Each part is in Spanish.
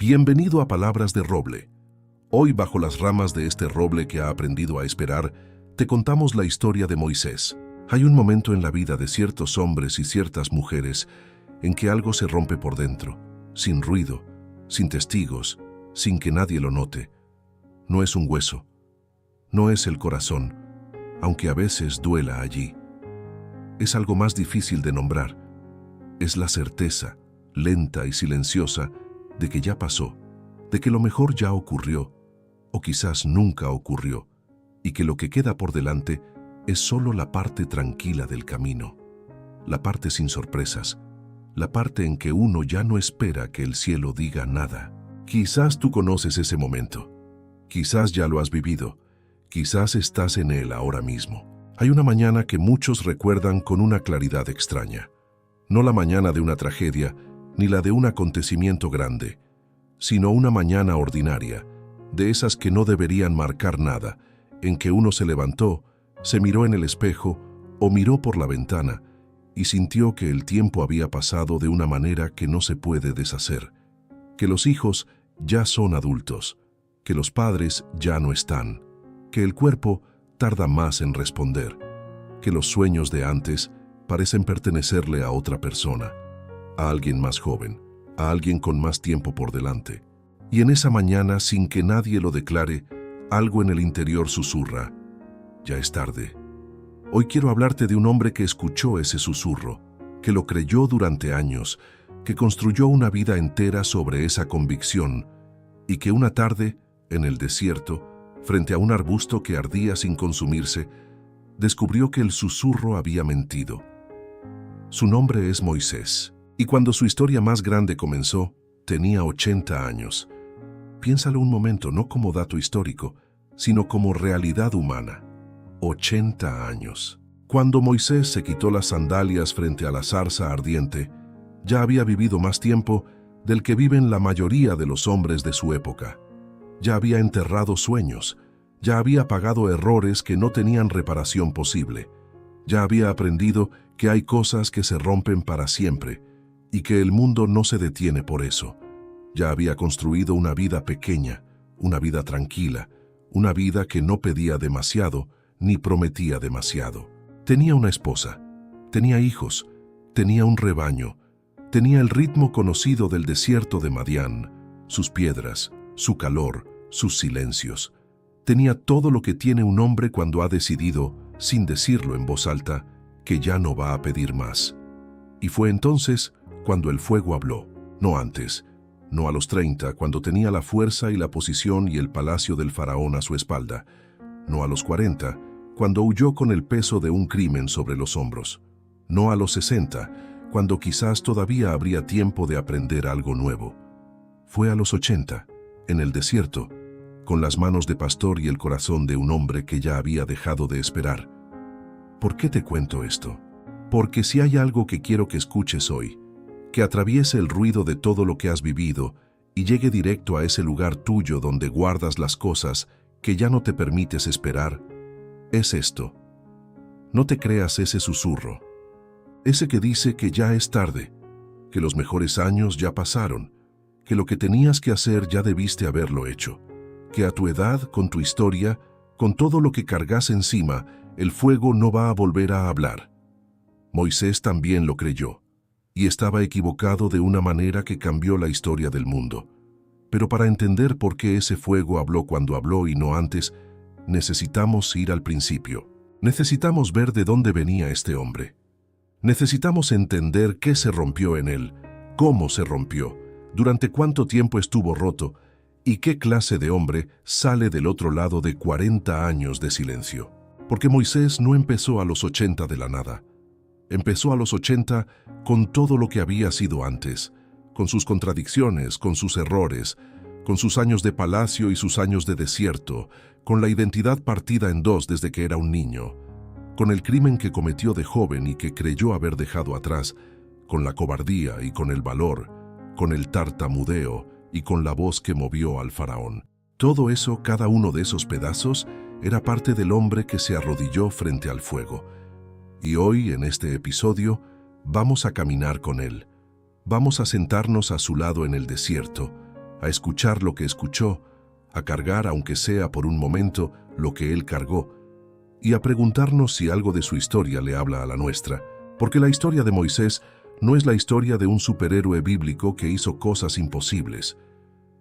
Bienvenido a Palabras de Roble. Hoy, bajo las ramas de este roble que ha aprendido a esperar, te contamos la historia de Moisés. Hay un momento en la vida de ciertos hombres y ciertas mujeres en que algo se rompe por dentro, sin ruido, sin testigos, sin que nadie lo note. No es un hueso, no es el corazón, aunque a veces duela allí. Es algo más difícil de nombrar. Es la certeza, lenta y silenciosa, de que ya pasó, de que lo mejor ya ocurrió, o quizás nunca ocurrió, y que lo que queda por delante es solo la parte tranquila del camino, la parte sin sorpresas, la parte en que uno ya no espera que el cielo diga nada. Quizás tú conoces ese momento, quizás ya lo has vivido, quizás estás en él ahora mismo. Hay una mañana que muchos recuerdan con una claridad extraña. No la mañana de una tragedia, ni la de un acontecimiento grande, sino una mañana ordinaria, de esas que no deberían marcar nada, en que uno se levantó, se miró en el espejo o miró por la ventana y sintió que el tiempo había pasado de una manera que no se puede deshacer, que los hijos ya son adultos, que los padres ya no están, que el cuerpo tarda más en responder, que los sueños de antes parecen pertenecerle a otra persona, a alguien más joven, a alguien con más tiempo por delante. Y en esa mañana, sin que nadie lo declare, algo en el interior susurra: ya es tarde. Hoy quiero hablarte de un hombre que escuchó ese susurro, que lo creyó durante años, que construyó una vida entera sobre esa convicción, y que una tarde, en el desierto, frente a un arbusto que ardía sin consumirse, descubrió que el susurro había mentido. Su nombre es Moisés, y cuando su historia más grande comenzó, tenía 80 años. Piénsalo un momento, no como dato histórico, sino como realidad humana. 80 años. Cuando Moisés se quitó las sandalias frente a la zarza ardiente, ya había vivido más tiempo del que viven la mayoría de los hombres de su época. Ya había enterrado sueños, ya había pagado errores que no tenían reparación posible. Ya había aprendido que hay cosas que se rompen para siempre y que el mundo no se detiene por eso. Ya había construido una vida pequeña, una vida tranquila, una vida que no pedía demasiado ni prometía demasiado. Tenía una esposa, tenía hijos, tenía un rebaño, tenía el ritmo conocido del desierto de Madián, sus piedras, su calor, sus silencios. Tenía todo lo que tiene un hombre cuando ha decidido, sin decirlo en voz alta, que ya no va a pedir más. Y fue entonces cuando el fuego habló, no antes, no a los 30, cuando tenía la fuerza y la posición y el palacio del faraón a su espalda, no a los 40, cuando huyó con el peso de un crimen sobre los hombros, no a los 60, cuando quizás todavía habría tiempo de aprender algo nuevo. Fue a los 80, en el desierto, con las manos de pastor y el corazón de un hombre que ya había dejado de esperar. ¿Por qué te cuento esto? Porque si hay algo que quiero que escuches hoy, que atraviese el ruido de todo lo que has vivido y llegue directo a ese lugar tuyo donde guardas las cosas que ya no te permites esperar, es esto. No te creas ese susurro, ese que dice que ya es tarde, que los mejores años ya pasaron, que lo que tenías que hacer ya debiste haberlo hecho, que a tu edad, con tu historia, con todo lo que cargas encima, el fuego no va a volver a hablar. Moisés también lo creyó, y estaba equivocado de una manera que cambió la historia del mundo. Pero para entender por qué ese fuego habló cuando habló y no antes, necesitamos ir al principio. Necesitamos ver de dónde venía este hombre. Necesitamos entender qué se rompió en él, cómo se rompió, durante cuánto tiempo estuvo roto, y qué clase de hombre sale del otro lado de 40 años de silencio. Porque Moisés no empezó a los 80 de la nada. Empezó a los 80 con todo lo que había sido antes, con sus contradicciones, con sus errores, con sus años de palacio y sus años de desierto, con la identidad partida en dos desde que era un niño, con el crimen que cometió de joven y que creyó haber dejado atrás, con la cobardía y con el valor, con el tartamudeo y con la voz que movió al faraón. Todo eso, cada uno de esos pedazos, era parte del hombre que se arrodilló frente al fuego. Y hoy, en este episodio, vamos a caminar con él. Vamos a sentarnos a su lado en el desierto, a escuchar lo que escuchó, a cargar, aunque sea por un momento, lo que él cargó, y a preguntarnos si algo de su historia le habla a la nuestra, porque la historia de Moisés no es la historia de un superhéroe bíblico que hizo cosas imposibles.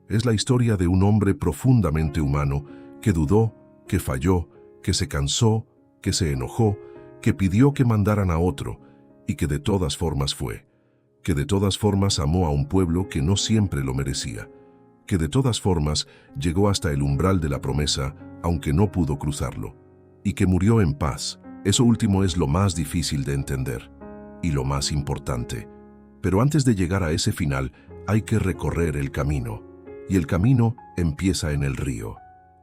Es la historia de un hombre profundamente humano que dudó, que falló, que se cansó, que se enojó, que pidió que mandaran a otro y que de todas formas fue, que de todas formas amó a un pueblo que no siempre lo merecía, que de todas formas llegó hasta el umbral de la promesa aunque no pudo cruzarlo, y que murió en paz. Eso último es lo más difícil de entender y lo más importante. Pero antes de llegar a ese final hay que recorrer el camino, y el camino empieza en el río,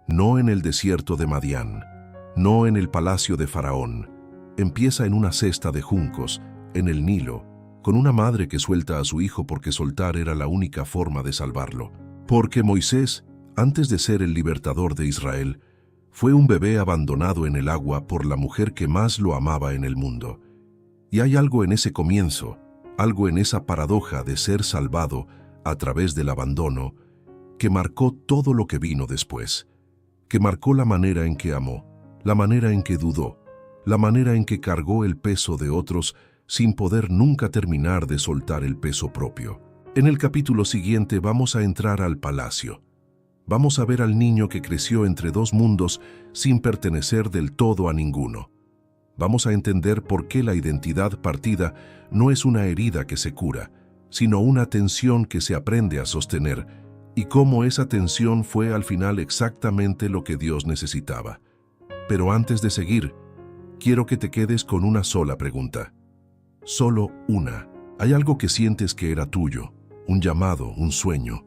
no en el desierto de Madián, no en el palacio de Faraón. Empieza en una cesta de juncos, en el Nilo, con una madre que suelta a su hijo porque soltar era la única forma de salvarlo. Porque Moisés, antes de ser el libertador de Israel, fue un bebé abandonado en el agua por la mujer que más lo amaba en el mundo. Y hay algo en ese comienzo, algo en esa paradoja de ser salvado a través del abandono, que marcó todo lo que vino después, que marcó la manera en que amó, la manera en que dudó, la manera en que cargó el peso de otros sin poder nunca terminar de soltar el peso propio. En el capítulo siguiente vamos a entrar al palacio. Vamos a ver al niño que creció entre dos mundos sin pertenecer del todo a ninguno. Vamos a entender por qué la identidad partida no es una herida que se cura, sino una tensión que se aprende a sostener, y cómo esa tensión fue al final exactamente lo que Dios necesitaba. Pero antes de seguir, quiero que te quedes con una sola pregunta. Solo una. ¿Hay algo que sientes que era tuyo? Un llamado, un sueño.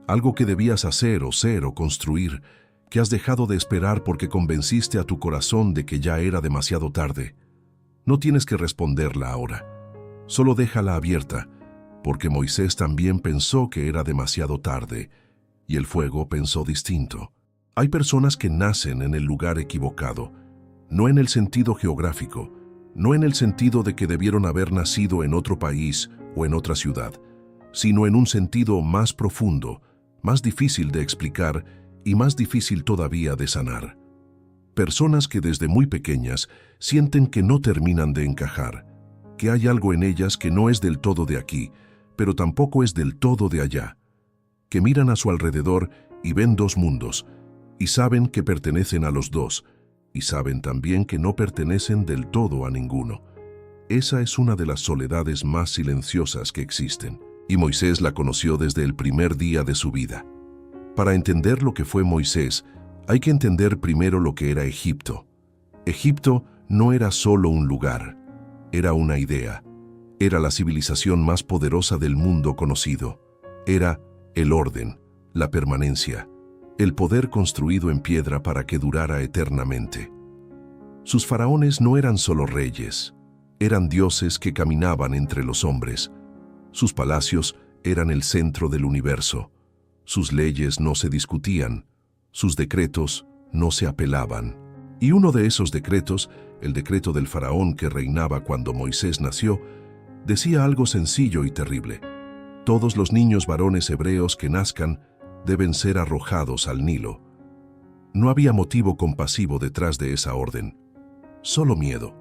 Algo que debías hacer o ser o construir, que has dejado de esperar porque convenciste a tu corazón de que ya era demasiado tarde. No tienes que responderla ahora. Solo déjala abierta, porque Moisés también pensó que era demasiado tarde, y el fuego pensó distinto. Hay personas que nacen en el lugar equivocado, no en el sentido geográfico, no en el sentido de que debieron haber nacido en otro país o en otra ciudad, sino en un sentido más profundo, más difícil de explicar y más difícil todavía de sanar. Personas que desde muy pequeñas sienten que no terminan de encajar, que hay algo en ellas que no es del todo de aquí, pero tampoco es del todo de allá, que miran a su alrededor y ven dos mundos, y saben que pertenecen a los dos, y saben también que no pertenecen del todo a ninguno. Esa es una de las soledades más silenciosas que existen, y Moisés la conoció desde el primer día de su vida. Para entender lo que fue Moisés, hay que entender primero lo que era Egipto. Egipto no era solo un lugar, era una idea. Era la civilización más poderosa del mundo conocido. Era el orden, la permanencia, el poder construido en piedra para que durara eternamente. Sus faraones no eran solo reyes, eran dioses que caminaban entre los hombres. Sus palacios eran el centro del universo. Sus leyes no se discutían, sus decretos no se apelaban. Y uno de esos decretos, el decreto del faraón que reinaba cuando Moisés nació, decía algo sencillo y terrible. Todos los niños varones hebreos que nazcan deben ser arrojados al Nilo. No había motivo compasivo detrás de esa orden, solo miedo.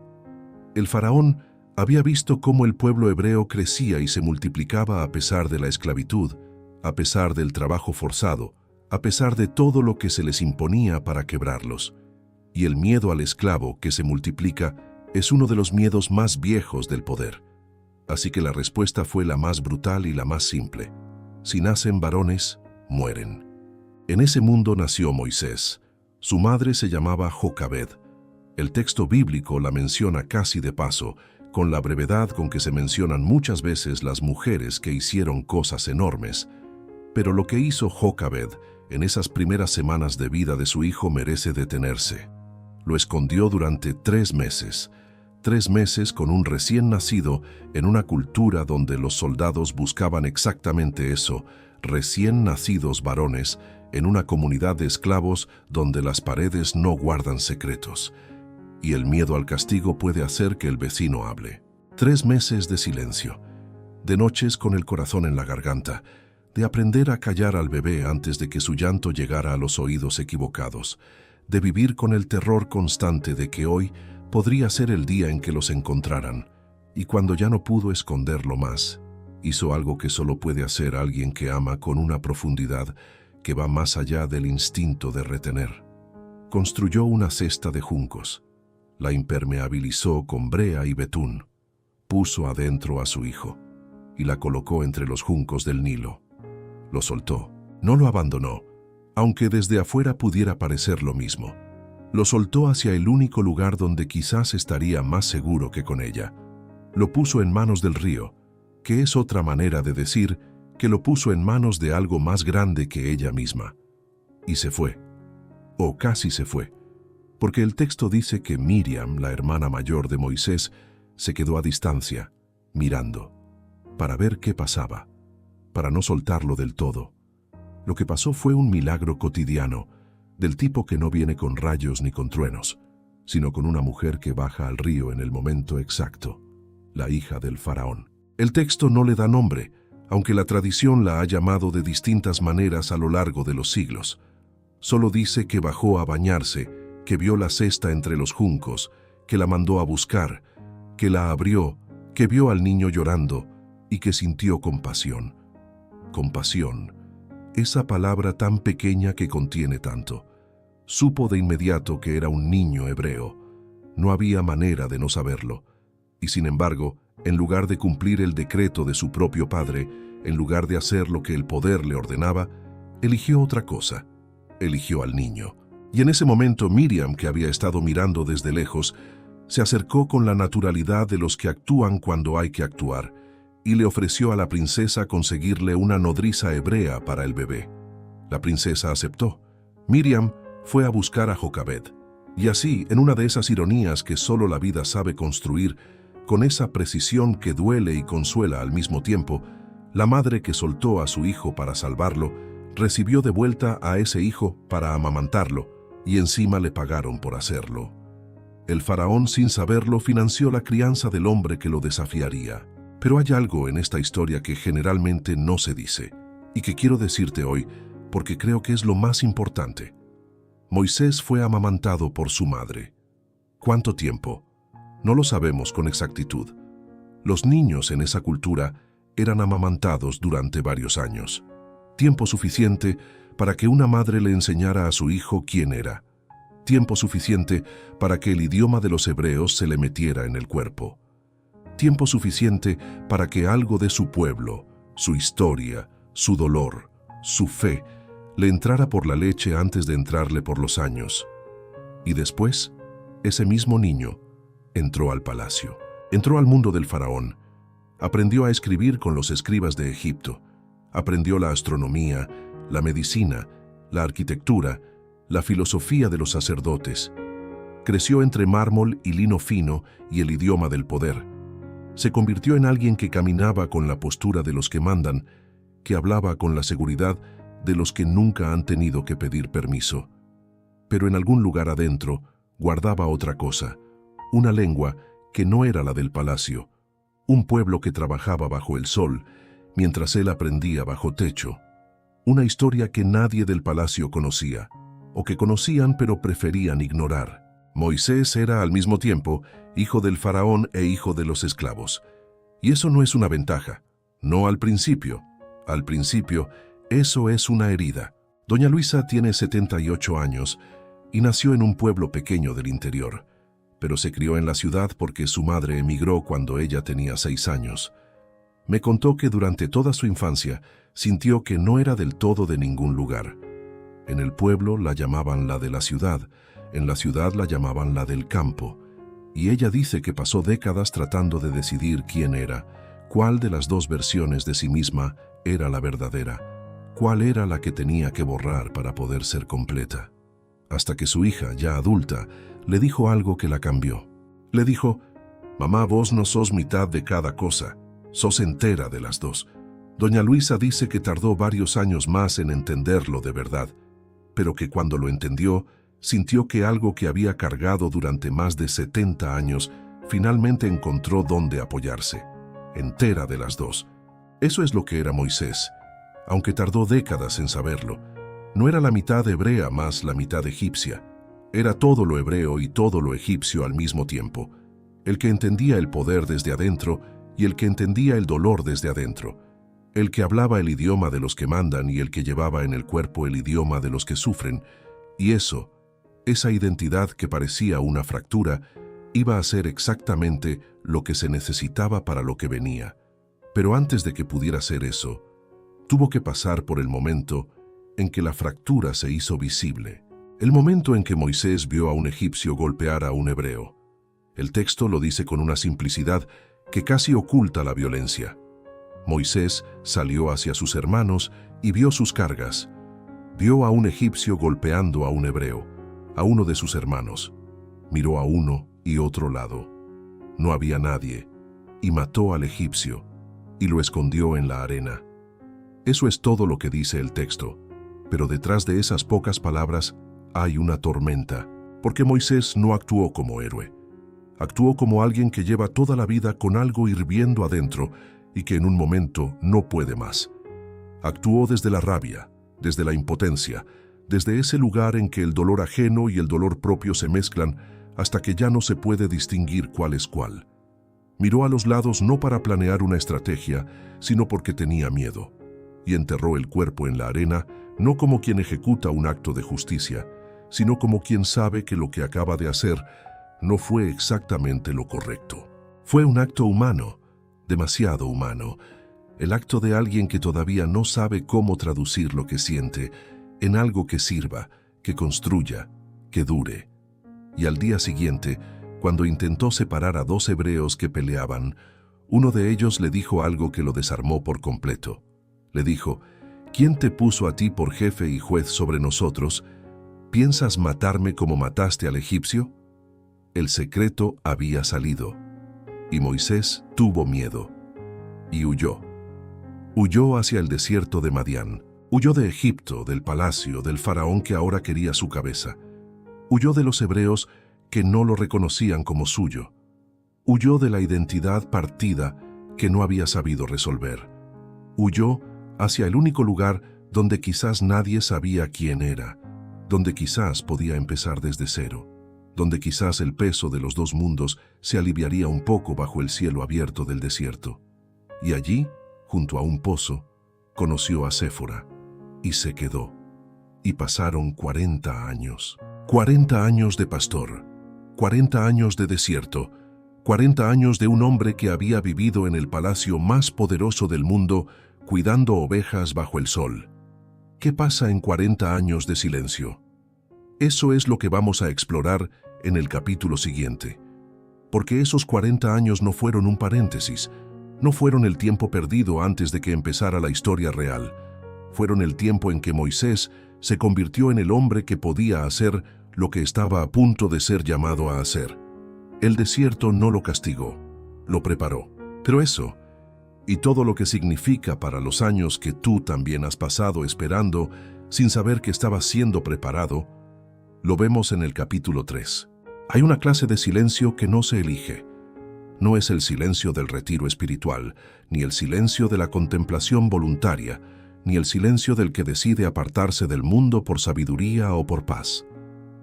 El faraón había visto cómo el pueblo hebreo crecía y se multiplicaba a pesar de la esclavitud, a pesar del trabajo forzado, a pesar de todo lo que se les imponía para quebrarlos. Y el miedo al esclavo que se multiplica es uno de los miedos más viejos del poder. Así que la respuesta fue la más brutal y la más simple. Si nacen varones, mueren. En ese mundo nació Moisés. Su madre se llamaba Jocabed. El texto bíblico la menciona casi de paso, con la brevedad con que se mencionan muchas veces las mujeres que hicieron cosas enormes. Pero lo que hizo Jocabed en esas primeras semanas de vida de su hijo merece detenerse. Lo escondió durante 3 meses. 3 meses con un recién nacido en una cultura donde los soldados buscaban exactamente eso, recién nacidos varones, en una comunidad de esclavos donde las paredes no guardan secretos. Y el miedo al castigo puede hacer que el vecino hable. 3 meses de silencio, de noches con el corazón en la garganta, de aprender a callar al bebé antes de que su llanto llegara a los oídos equivocados, de vivir con el terror constante de que hoy podría ser el día en que los encontraran, y cuando ya no pudo esconderlo más, hizo algo que solo puede hacer alguien que ama con una profundidad que va más allá del instinto de retener. Construyó una cesta de juncos, la impermeabilizó con brea y betún, puso adentro a su hijo y la colocó entre los juncos del Nilo. Lo soltó, no lo abandonó, aunque desde afuera pudiera parecer lo mismo. Lo soltó hacia el único lugar donde quizás estaría más seguro que con ella. Lo puso en manos del río, que es otra manera de decir que lo puso en manos de algo más grande que ella misma. Y se fue, o casi se fue, porque el texto dice que Miriam, la hermana mayor de Moisés, se quedó a distancia, mirando, para ver qué pasaba, para no soltarlo del todo. Lo que pasó fue un milagro cotidiano, del tipo que no viene con rayos ni con truenos, sino con una mujer que baja al río en el momento exacto, la hija del faraón. El texto no le da nombre, aunque la tradición la ha llamado de distintas maneras a lo largo de los siglos. Solo dice que bajó a bañarse, que vio la cesta entre los juncos, que la mandó a buscar, que la abrió, que vio al niño llorando y que sintió compasión. Compasión, esa palabra tan pequeña que contiene tanto. Supo de inmediato que era un niño hebreo. No había manera de no saberlo. Y sin embargo, en lugar de cumplir el decreto de su propio padre, en lugar de hacer lo que el poder le ordenaba, eligió otra cosa. Eligió al niño. Y en ese momento Miriam, que había estado mirando desde lejos, se acercó con la naturalidad de los que actúan cuando hay que actuar, y le ofreció a la princesa conseguirle una nodriza hebrea para el bebé. La princesa aceptó. Miriam fue a buscar a Jocabed. Y así, en una de esas ironías que solo la vida sabe construir, con esa precisión que duele y consuela al mismo tiempo, la madre que soltó a su hijo para salvarlo, recibió de vuelta a ese hijo para amamantarlo, y encima le pagaron por hacerlo. El faraón, sin saberlo, financió la crianza del hombre que lo desafiaría. Pero hay algo en esta historia que generalmente no se dice, y que quiero decirte hoy, porque creo que es lo más importante. Moisés fue amamantado por su madre. ¿Cuánto tiempo? No lo sabemos con exactitud. Los niños en esa cultura eran amamantados durante varios años. Tiempo suficiente para que una madre le enseñara a su hijo quién era. Tiempo suficiente para que el idioma de los hebreos se le metiera en el cuerpo. Tiempo suficiente para que algo de su pueblo, su historia, su dolor, su fe, le entrara por la leche antes de entrarle por los años. Y después, ese mismo niño entró al palacio, entró al mundo del faraón, aprendió a escribir con los escribas de Egipto, aprendió la astronomía, la medicina, la arquitectura, la filosofía de los sacerdotes. Creció entre mármol y lino fino y el idioma del poder. Se convirtió en alguien que caminaba con la postura de los que mandan, que hablaba con la seguridad de los que nunca han tenido que pedir permiso. Pero en algún lugar adentro guardaba otra cosa, una lengua que no era la del palacio, un pueblo que trabajaba bajo el sol, mientras él aprendía bajo techo, una historia que nadie del palacio conocía, o que conocían pero preferían ignorar. Moisés era al mismo tiempo hijo del faraón e hijo de los esclavos. Y eso no es una ventaja, no al principio. Al principio, eso es una herida. Doña Luisa tiene 78 años y nació en un pueblo pequeño del interior, pero se crió en la ciudad porque su madre emigró cuando ella tenía 6 años. Me contó que durante toda su infancia sintió que no era del todo de ningún lugar. En el pueblo la llamaban la de la ciudad, en la ciudad la llamaban la del campo, y ella dice que pasó décadas tratando de decidir quién era, cuál de las dos versiones de sí misma era la verdadera, cuál era la que tenía que borrar para poder ser completa. Hasta que su hija, ya adulta, le dijo algo que la cambió. Le dijo: «Mamá, vos no sos mitad de cada cosa, sos entera de las dos». Doña Luisa dice que tardó varios años más en entenderlo de verdad, pero que cuando lo entendió, sintió que algo que había cargado durante más de 70 años finalmente encontró dónde apoyarse, entera de las dos. Eso es lo que era Moisés. aunque tardó décadas en saberlo. No era la mitad hebrea más la mitad egipcia. Era todo lo hebreo y todo lo egipcio al mismo tiempo. El que entendía el poder desde adentro y el que entendía el dolor desde adentro. El que hablaba el idioma de los que mandan y el que llevaba en el cuerpo el idioma de los que sufren. Y esa identidad que parecía una fractura, iba a ser exactamente lo que se necesitaba para lo que venía. Pero antes de que pudiera ser eso, tuvo que pasar por el momento en que la fractura se hizo visible. El momento en que Moisés vio a un egipcio golpear a un hebreo. El texto lo dice con una simplicidad que casi oculta la violencia. Moisés salió hacia sus hermanos y vio sus cargas. Vio a un egipcio golpeando a un hebreo, a uno de sus hermanos. Miró a uno y otro lado. No había nadie, y mató al egipcio, y lo escondió en la arena. Eso es todo lo que dice el texto, pero detrás de esas pocas palabras hay una tormenta, porque Moisés no actuó como héroe. Actuó como alguien que lleva toda la vida con algo hirviendo adentro y que en un momento no puede más. Actuó desde la rabia, desde la impotencia, desde ese lugar en que el dolor ajeno y el dolor propio se mezclan hasta que ya no se puede distinguir cuál es cuál. Miró a los lados no para planear una estrategia, sino porque tenía miedo, y enterró el cuerpo en la arena no como quien ejecuta un acto de justicia, sino como quien sabe que lo que acaba de hacer no fue exactamente lo correcto. Fue un acto humano, demasiado humano, el acto de alguien que todavía no sabe cómo traducir lo que siente en algo que sirva, que construya, que dure. Y al día siguiente, cuando intentó separar a dos hebreos que peleaban, uno de ellos le dijo algo que lo desarmó por completo. Le dijo: ¿Quién te puso a ti por jefe y juez sobre nosotros? ¿Piensas matarme como mataste al egipcio? El secreto había salido, y Moisés tuvo miedo, y huyó. Huyó hacia el desierto de Madián. Huyó de Egipto, del palacio, del faraón que ahora quería su cabeza. Huyó de los hebreos que no lo reconocían como suyo. Huyó de la identidad partida que no había sabido resolver. Huyó hacia el único lugar donde quizás nadie sabía quién era, donde quizás podía empezar desde cero, donde quizás el peso de los dos mundos se aliviaría un poco bajo el cielo abierto del desierto. Y allí, junto a un pozo, conoció a Séfora y se quedó. Y pasaron 40 años. 40 años de pastor, 40 años de desierto, 40 años de un hombre que había vivido en el palacio más poderoso del mundo, cuidando ovejas bajo el sol. ¿Qué pasa en 40 años de silencio? Eso es lo que vamos a explorar en el capítulo siguiente. Porque esos 40 años no fueron un paréntesis, no fueron el tiempo perdido antes de que empezara la historia real. Fueron el tiempo en que Moisés se convirtió en el hombre que podía hacer lo que estaba a punto de ser llamado a hacer. El desierto no lo castigó, lo preparó. Pero eso, y todo lo que significa para los años que tú también has pasado esperando, sin saber que estabas siendo preparado, lo vemos en el capítulo 3. Hay una clase de silencio que no se elige. No es el silencio del retiro espiritual, ni el silencio de la contemplación voluntaria, ni el silencio del que decide apartarse del mundo por sabiduría o por paz.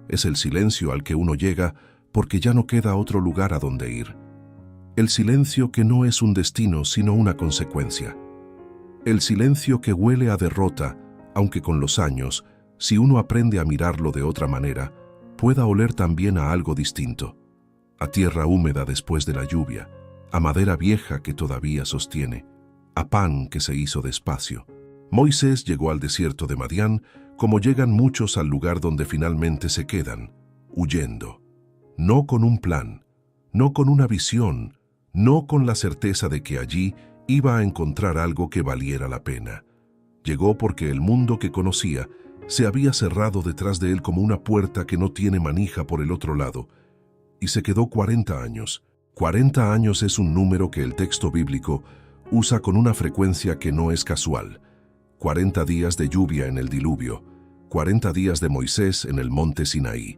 Es el silencio al que uno llega porque ya no queda otro lugar a donde ir. El silencio que no es un destino sino una consecuencia. El silencio que huele a derrota, aunque con los años, si uno aprende a mirarlo de otra manera, pueda oler también a algo distinto. A tierra húmeda después de la lluvia, a madera vieja que todavía sostiene, a pan que se hizo despacio. Moisés llegó al desierto de Madián como llegan muchos al lugar donde finalmente se quedan, huyendo. No con un plan, no con una visión, no con la certeza de que allí iba a encontrar algo que valiera la pena. Llegó porque el mundo que conocía se había cerrado detrás de él como una puerta que no tiene manija por el otro lado, y se quedó 40 años. 40 años es un número que el texto bíblico usa con una frecuencia que no es casual. 40 días de lluvia en el diluvio, 40 días de Moisés en el monte Sinaí,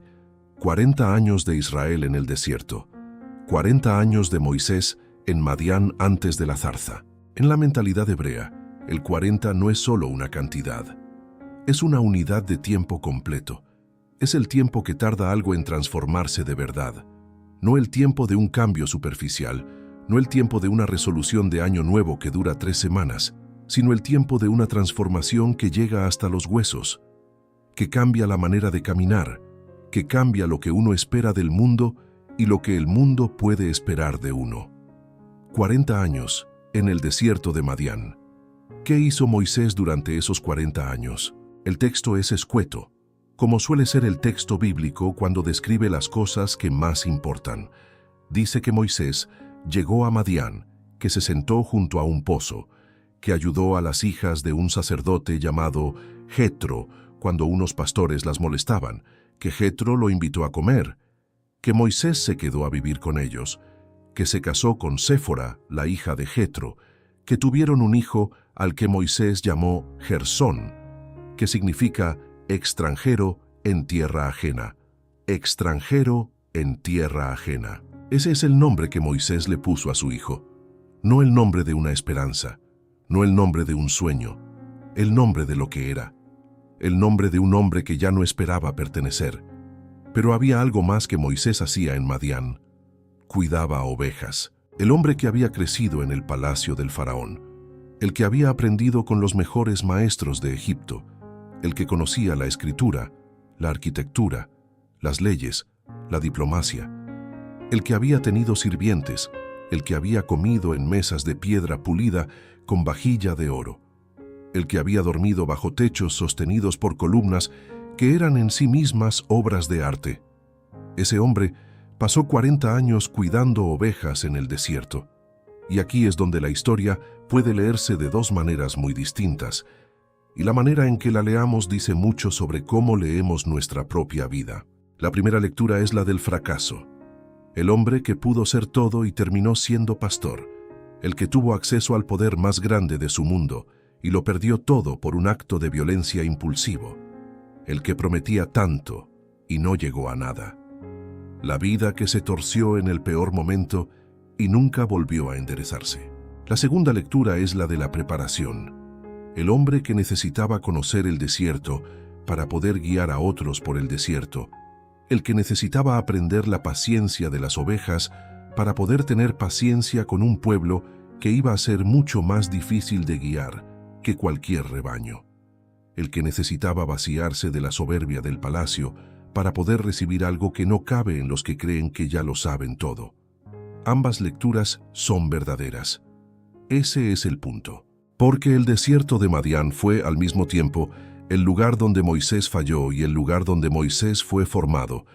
40 años de Israel en el desierto, 40 años de Moisés en Madián antes de la zarza. En la mentalidad hebrea, El 40 no es solo una cantidad. Es una unidad de tiempo completo. Es el tiempo que tarda algo en transformarse de verdad. No el tiempo de un cambio superficial, no el tiempo de una resolución de año nuevo que dura 3 semanas, sino el tiempo de una transformación que llega hasta los huesos, que cambia la manera de caminar, que cambia lo que uno espera del mundo y lo que el mundo puede esperar de uno. 40 años en el desierto de Madián. ¿Qué hizo Moisés durante esos 40 años? El texto es escueto, como suele ser el texto bíblico cuando describe las cosas que más importan. Dice que Moisés llegó a Madián, que se sentó junto a un pozo, que ayudó a las hijas de un sacerdote llamado Jetro cuando unos pastores las molestaban, que Jetro lo invitó a comer, que Moisés se quedó a vivir con ellos, que se casó con Séfora, la hija de Jetro, que tuvieron un hijo al que Moisés llamó Gersón, que significa extranjero en tierra ajena. Extranjero en tierra ajena. Ese es el nombre que Moisés le puso a su hijo. No el nombre de una esperanza, no el nombre de un sueño, el nombre de lo que era. El nombre de un hombre que ya no esperaba pertenecer. Pero había algo más que Moisés hacía en Madián. Cuidaba ovejas. El hombre que había crecido en el palacio del faraón. El que había aprendido con los mejores maestros de Egipto. El que conocía la escritura, la arquitectura, las leyes, la diplomacia. El que había tenido sirvientes. El que había comido en mesas de piedra pulida con vajilla de oro. El que había dormido bajo techos sostenidos por columnas que eran en sí mismas obras de arte. Ese hombre pasó 40 años cuidando ovejas en el desierto. Y aquí es donde la historia puede leerse de dos maneras muy distintas, y la manera en que la leamos dice mucho sobre cómo leemos nuestra propia vida. La primera lectura es la del fracaso. El hombre que pudo ser todo y terminó siendo pastor, el que tuvo acceso al poder más grande de su mundo, y lo perdió todo por un acto de violencia impulsivo. El que prometía tanto y no llegó a nada. La vida que se torció en el peor momento y nunca volvió a enderezarse. La segunda lectura es la de la preparación. El hombre que necesitaba conocer el desierto para poder guiar a otros por el desierto. El que necesitaba aprender la paciencia de las ovejas para poder tener paciencia con un pueblo que iba a ser mucho más difícil de guiar que cualquier rebaño. El que necesitaba vaciarse de la soberbia del palacio para poder recibir algo que no cabe en los que creen que ya lo saben todo. Ambas lecturas son verdaderas. Ese es el punto. Porque el desierto de Madián fue al mismo tiempo el lugar donde Moisés falló y el lugar donde Moisés fue formado.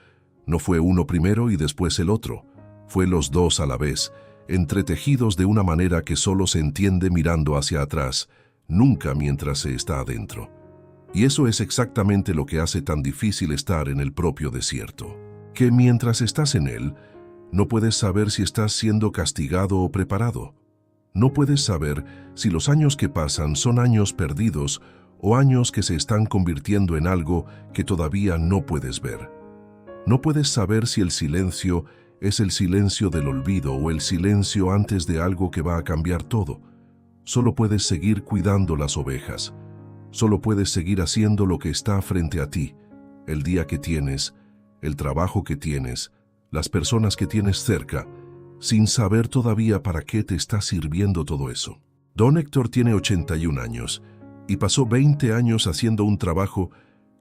No fue uno primero y después el otro. Fue los dos a la vez, entretejidos de una manera que solo se entiende mirando hacia atrás, nunca mientras se está adentro. Y eso es exactamente lo que hace tan difícil estar en el propio desierto. Que mientras estás en él, no puedes saber si estás siendo castigado o preparado. No puedes saber si los años que pasan son años perdidos o años que se están convirtiendo en algo que todavía no puedes ver. No puedes saber si el silencio es el silencio del olvido o el silencio antes de algo que va a cambiar todo. Solo puedes seguir cuidando las ovejas. Solo puedes seguir haciendo lo que está frente a ti, el día que tienes, el trabajo que tienes, las personas que tienes cerca, sin saber todavía para qué te está sirviendo todo eso. Don Héctor tiene 81 años y pasó 20 años haciendo un trabajo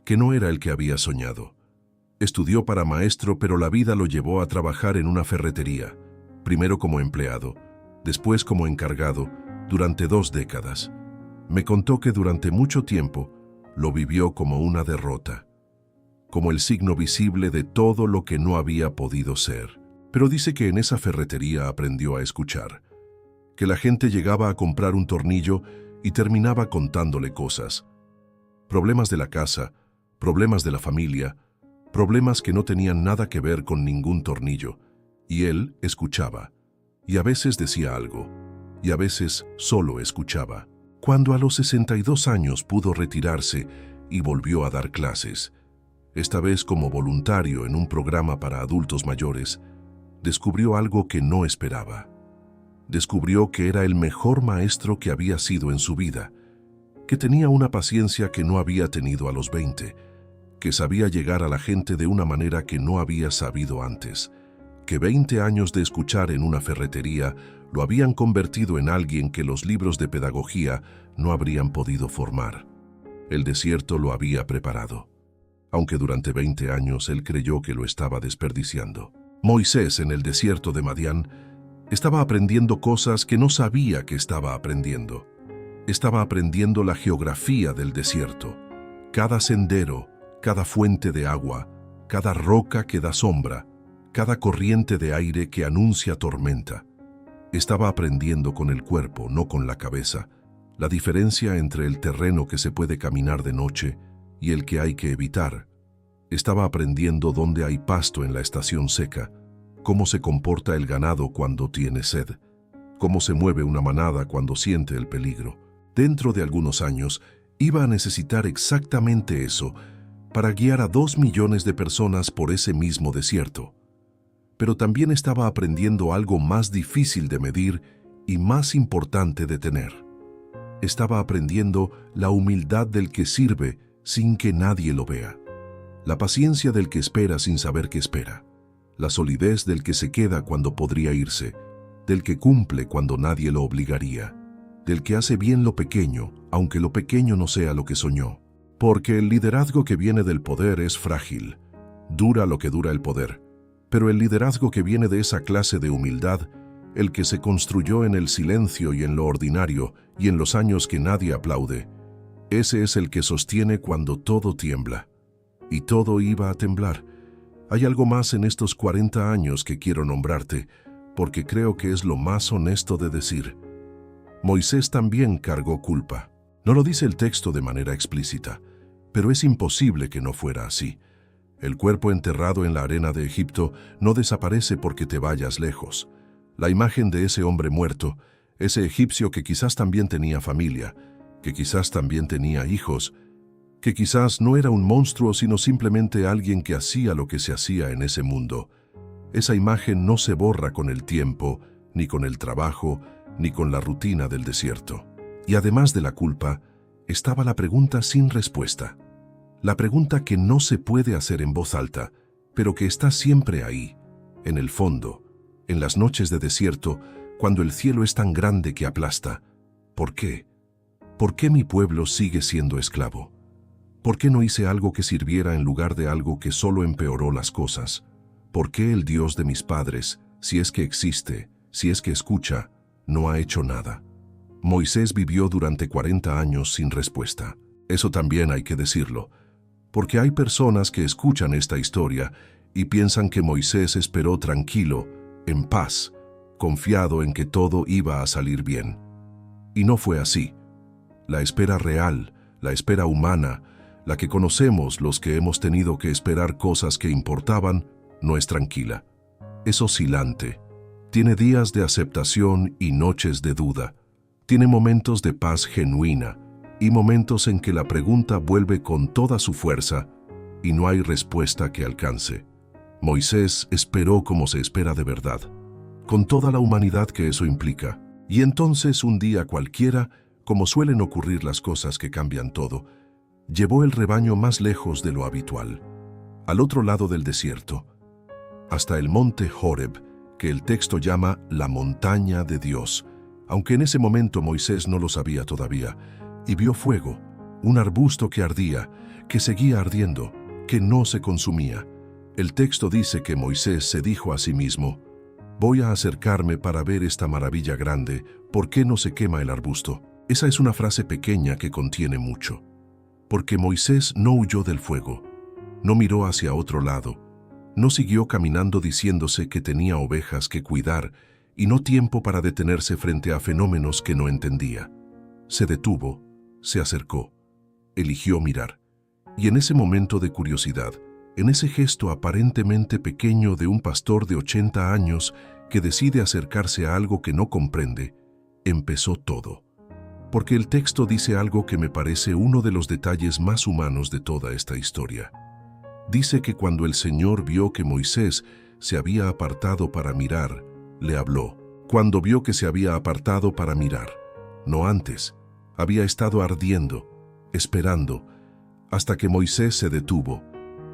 que no era el que había soñado. Estudió para maestro, pero la vida lo llevó a trabajar en una ferretería, primero como empleado, después como encargado, durante 2 décadas. Me contó que durante mucho tiempo lo vivió como una derrota, como el signo visible de todo lo que no había podido ser. Pero dice que en esa ferretería aprendió a escuchar, que la gente llegaba a comprar un tornillo y terminaba contándole cosas. Problemas de la casa, problemas de la familia, problemas que no tenían nada que ver con ningún tornillo, y él escuchaba, y a veces decía algo, y a veces solo escuchaba. Cuando a los 62 años pudo retirarse y volvió a dar clases, esta vez como voluntario en un programa para adultos mayores, descubrió algo que no esperaba. Descubrió que era el mejor maestro que había sido en su vida, que tenía una paciencia que no había tenido a los 20, que sabía llegar a la gente de una manera que no había sabido antes, que 20 años de escuchar en una ferretería lo habían convertido en alguien que los libros de pedagogía no habrían podido formar. El desierto lo había preparado, aunque durante 20 años él creyó que lo estaba desperdiciando. Moisés, en el desierto de Madián, estaba aprendiendo cosas que no sabía que estaba aprendiendo. Estaba aprendiendo la geografía del desierto, cada sendero, cada fuente de agua, cada roca que da sombra, cada corriente de aire que anuncia tormenta. Estaba aprendiendo con el cuerpo, no con la cabeza, la diferencia entre el terreno que se puede caminar de noche y el que hay que evitar. Estaba aprendiendo dónde hay pasto en la estación seca, cómo se comporta el ganado cuando tiene sed, cómo se mueve una manada cuando siente el peligro. Dentro de algunos años, iba a necesitar exactamente eso para guiar a 2 millones de personas por ese mismo desierto. Pero también estaba aprendiendo algo más difícil de medir y más importante de tener. Estaba aprendiendo la humildad del que sirve sin que nadie lo vea, la paciencia del que espera sin saber que espera, la solidez del que se queda cuando podría irse, del que cumple cuando nadie lo obligaría, del que hace bien lo pequeño, aunque lo pequeño no sea lo que soñó. Porque el liderazgo que viene del poder es frágil, dura lo que dura el poder, pero el liderazgo que viene de esa clase de humildad, el que se construyó en el silencio y en lo ordinario y en los años que nadie aplaude, ese es el que sostiene cuando todo tiembla. Y todo iba a temblar. Hay algo más en estos 40 años que quiero nombrarte, porque creo que es lo más honesto de decir. Moisés también cargó culpa. No lo dice el texto de manera explícita, pero es imposible que no fuera así. El cuerpo enterrado en la arena de Egipto no desaparece porque te vayas lejos. La imagen de ese hombre muerto, ese egipcio que quizás también tenía familia, que quizás también tenía hijos, que quizás no era un monstruo sino simplemente alguien que hacía lo que se hacía en ese mundo. Esa imagen no se borra con el tiempo, ni con el trabajo, ni con la rutina del desierto. Y además de la culpa, estaba la pregunta sin respuesta. La pregunta que no se puede hacer en voz alta, pero que está siempre ahí, en el fondo, en las noches de desierto, cuando el cielo es tan grande que aplasta. ¿Por qué? ¿Por qué mi pueblo sigue siendo esclavo? ¿Por qué no hice algo que sirviera en lugar de algo que solo empeoró las cosas? ¿Por qué el Dios de mis padres, si es que existe, si es que escucha, no ha hecho nada? Moisés vivió durante 40 años sin respuesta. Eso también hay que decirlo, porque hay personas que escuchan esta historia y piensan que Moisés esperó tranquilo, en paz, confiado en que todo iba a salir bien. Y no fue así. La espera real, la espera humana, la que conocemos los que hemos tenido que esperar cosas que importaban, no es tranquila. Es oscilante. Tiene días de aceptación y noches de duda. Tiene momentos de paz genuina y momentos en que la pregunta vuelve con toda su fuerza y no hay respuesta que alcance. Moisés esperó como se espera de verdad, con toda la humanidad que eso implica. Y entonces un día cualquiera, como suelen ocurrir las cosas que cambian todo, llevó el rebaño más lejos de lo habitual, al otro lado del desierto, hasta el monte Horeb, que el texto llama la montaña de Dios, aunque en ese momento Moisés no lo sabía todavía, y vio fuego, un arbusto que ardía, que seguía ardiendo, que no se consumía. El texto dice que Moisés se dijo a sí mismo: voy a acercarme para ver esta maravilla grande, ¿por qué no se quema el arbusto? Esa es una frase pequeña que contiene mucho. Porque Moisés no huyó del fuego, no miró hacia otro lado, no siguió caminando diciéndose que tenía ovejas que cuidar y no tiempo para detenerse frente a fenómenos que no entendía. Se detuvo, se acercó, eligió mirar. Y en ese momento de curiosidad, en ese gesto aparentemente pequeño de un pastor de 80 años que decide acercarse a algo que no comprende, empezó todo. Porque el texto dice algo que me parece uno de los detalles más humanos de toda esta historia. Dice que cuando el Señor vio que Moisés se había apartado para mirar, le habló. Cuando vio que se había apartado para mirar, no antes, Había estado ardiendo, esperando, hasta que Moisés se detuvo.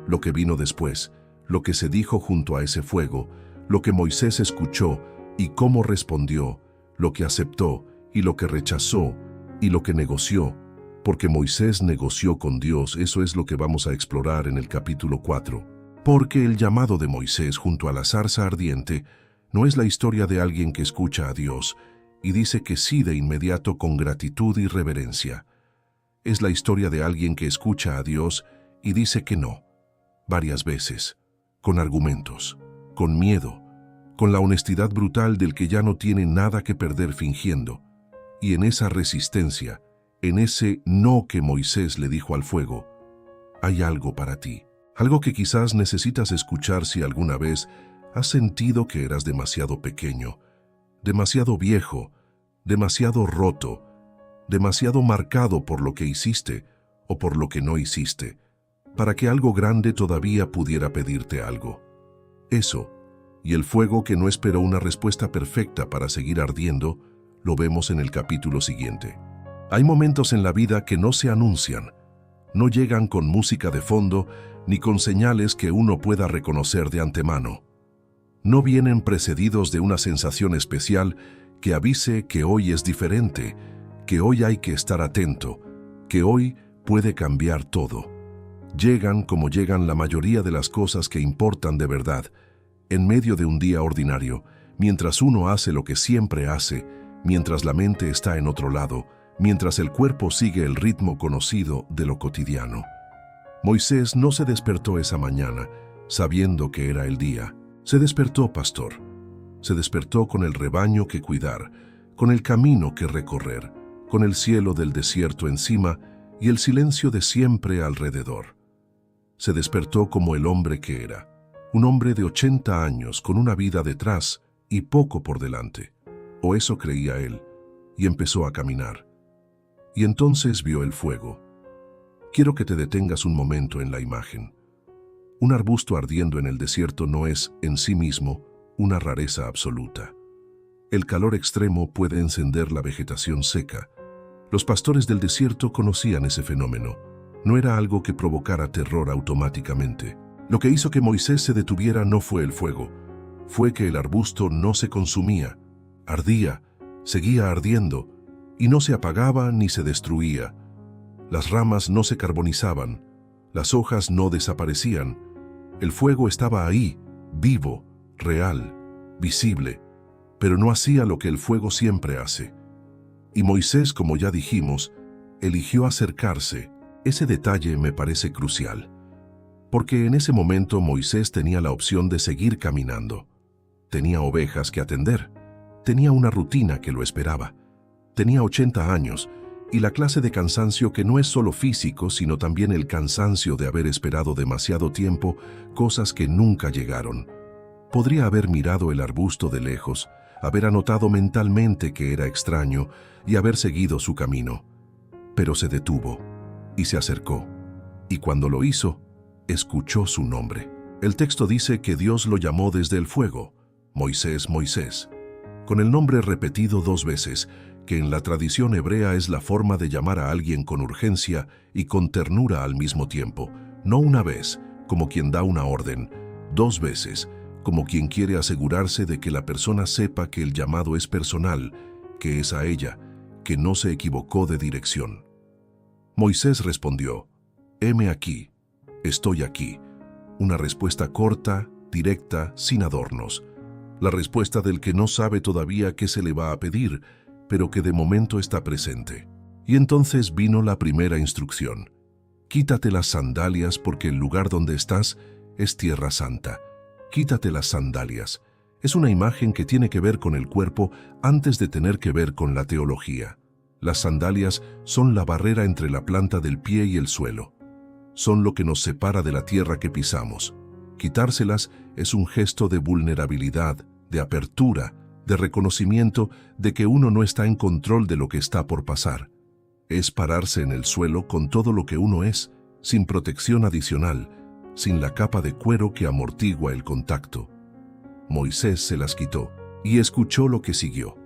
Lo que vino después, lo que se dijo junto a ese fuego, lo que Moisés escuchó y cómo respondió, lo que aceptó y lo que rechazó y lo que negoció, porque Moisés negoció con Dios. Eso es lo que vamos a explorar en el capítulo 4. Porque el llamado de Moisés junto a la zarza ardiente no es la historia de alguien que escucha a Dios y dice que sí de inmediato con gratitud y reverencia. Es la historia de alguien que escucha a Dios y dice que no, varias veces, con argumentos, con miedo, con la honestidad brutal del que ya no tiene nada que perder fingiendo. Y en esa resistencia, en ese no que Moisés le dijo al fuego, hay algo para ti, algo que quizás necesitas escuchar si alguna vez has sentido que eras demasiado pequeño, demasiado viejo, demasiado roto, demasiado marcado por lo que hiciste o por lo que no hiciste, para que algo grande todavía pudiera pedirte algo. Eso, y el fuego que no esperó una respuesta perfecta para seguir ardiendo, lo vemos en el capítulo siguiente. Hay momentos en la vida que no se anuncian, no llegan con música de fondo ni con señales que uno pueda reconocer de antemano. No vienen precedidos de una sensación especial que avise que hoy es diferente, que hoy hay que estar atento, que hoy puede cambiar todo. Llegan como llegan la mayoría de las cosas que importan de verdad, en medio de un día ordinario, mientras uno hace lo que siempre hace, mientras la mente está en otro lado, mientras el cuerpo sigue el ritmo conocido de lo cotidiano. Moisés no se despertó esa mañana sabiendo que era el día. Se despertó pastor. Se despertó con el rebaño que cuidar, con el camino que recorrer, con el cielo del desierto encima y el silencio de siempre alrededor. Se despertó como el hombre que era, un hombre de 80 años con una vida detrás y poco por delante, o eso creía él, y empezó a caminar. Y entonces vio el fuego. Quiero que te detengas un momento en la imagen. Un arbusto ardiendo en el desierto no es, en sí mismo, una rareza absoluta. El calor extremo puede encender la vegetación seca. Los pastores del desierto conocían ese fenómeno. No era algo que provocara terror automáticamente. Lo que hizo que Moisés se detuviera no fue el fuego. Fue que el arbusto no se consumía. Ardía, seguía ardiendo, y no se apagaba ni se destruía. Las ramas no se carbonizaban, las hojas no desaparecían. El fuego estaba ahí, vivo, real, visible, pero no hacía lo que el fuego siempre hace. Y Moisés, como ya dijimos, eligió acercarse. Ese detalle me parece crucial, porque en ese momento Moisés tenía la opción de seguir caminando. Tenía ovejas que atender, tenía una rutina que lo esperaba, tenía 80 años, y la clase de cansancio que no es solo físico, sino también el cansancio de haber esperado demasiado tiempo cosas que nunca llegaron. Podría haber mirado el arbusto de lejos, haber anotado mentalmente que era extraño y haber seguido su camino. Pero se detuvo y se acercó, y cuando lo hizo, escuchó su nombre. El texto dice que Dios lo llamó desde el fuego, Moisés, Moisés, con el nombre repetido 2 veces, que en la tradición hebrea es la forma de llamar a alguien con urgencia y con ternura al mismo tiempo, no una vez, como quien da una orden, 2 veces, como quien quiere asegurarse de que la persona sepa que el llamado es personal, que es a ella, que no se equivocó de dirección. Moisés respondió, «Heme aquí, estoy aquí». Una respuesta corta, directa, sin adornos. La respuesta del que no sabe todavía qué se le va a pedir, pero que de momento está presente. Y entonces vino la primera instrucción. Quítate las sandalias porque el lugar donde estás es tierra santa. Quítate las sandalias. Es una imagen que tiene que ver con el cuerpo antes de tener que ver con la teología. Las sandalias son la barrera entre la planta del pie y el suelo. Son lo que nos separa de la tierra que pisamos. Quitárselas es un gesto de vulnerabilidad, de apertura, de reconocimiento de que uno no está en control de lo que está por pasar. Es pararse en el suelo con todo lo que uno es, sin protección adicional, sin la capa de cuero que amortigua el contacto. Moisés se las quitó y escuchó lo que siguió.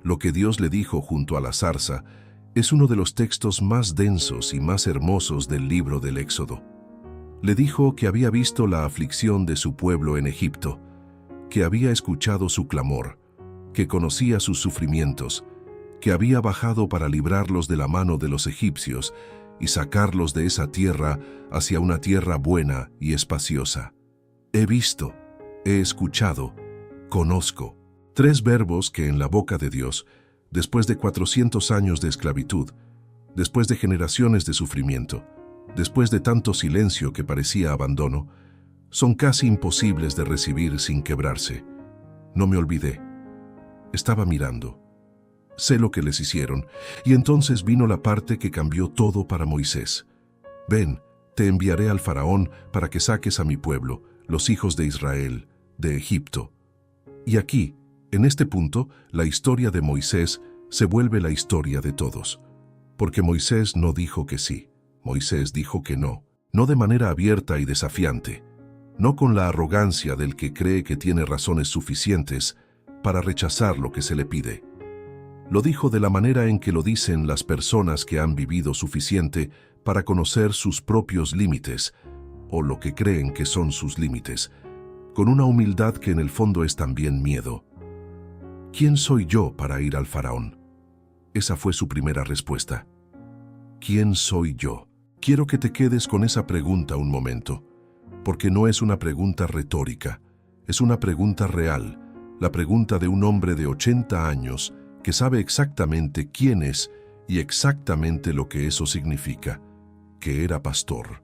Lo que Dios le dijo junto a la zarza Es uno de los textos más densos y más hermosos del libro del Éxodo. Le dijo que había visto la aflicción de su pueblo en Egipto, que había escuchado su clamor, que conocía sus sufrimientos, que había bajado para librarlos de la mano de los egipcios y sacarlos de esa tierra hacia una tierra buena y espaciosa. He visto, he escuchado, conozco. 3 verbos que en la boca de Dios, después de 400 años de esclavitud, después de generaciones de sufrimiento, después de tanto silencio que parecía abandono, son casi imposibles de recibir sin quebrarse. No me olvidé. Estaba mirando. Sé lo que les hicieron, y entonces vino la parte que cambió todo para Moisés. Ven, te enviaré al faraón para que saques a mi pueblo, los hijos de Israel, de Egipto. Y aquí, en este punto, la historia de Moisés se vuelve la historia de todos. Porque Moisés no dijo que sí, Moisés dijo que no, no de manera abierta y desafiante, no con la arrogancia del que cree que tiene razones suficientes para rechazar lo que se le pide. Lo dijo de la manera en que lo dicen las personas que han vivido suficiente para conocer sus propios límites, o lo que creen que son sus límites, con una humildad que en el fondo es también miedo. ¿Quién soy yo para ir al faraón? Esa fue su primera respuesta. ¿Quién soy yo? Quiero que te quedes con esa pregunta un momento, porque no es una pregunta retórica, es una pregunta real, la pregunta de un hombre de 80 años que sabe exactamente quién es y exactamente lo que eso significa, que era pastor,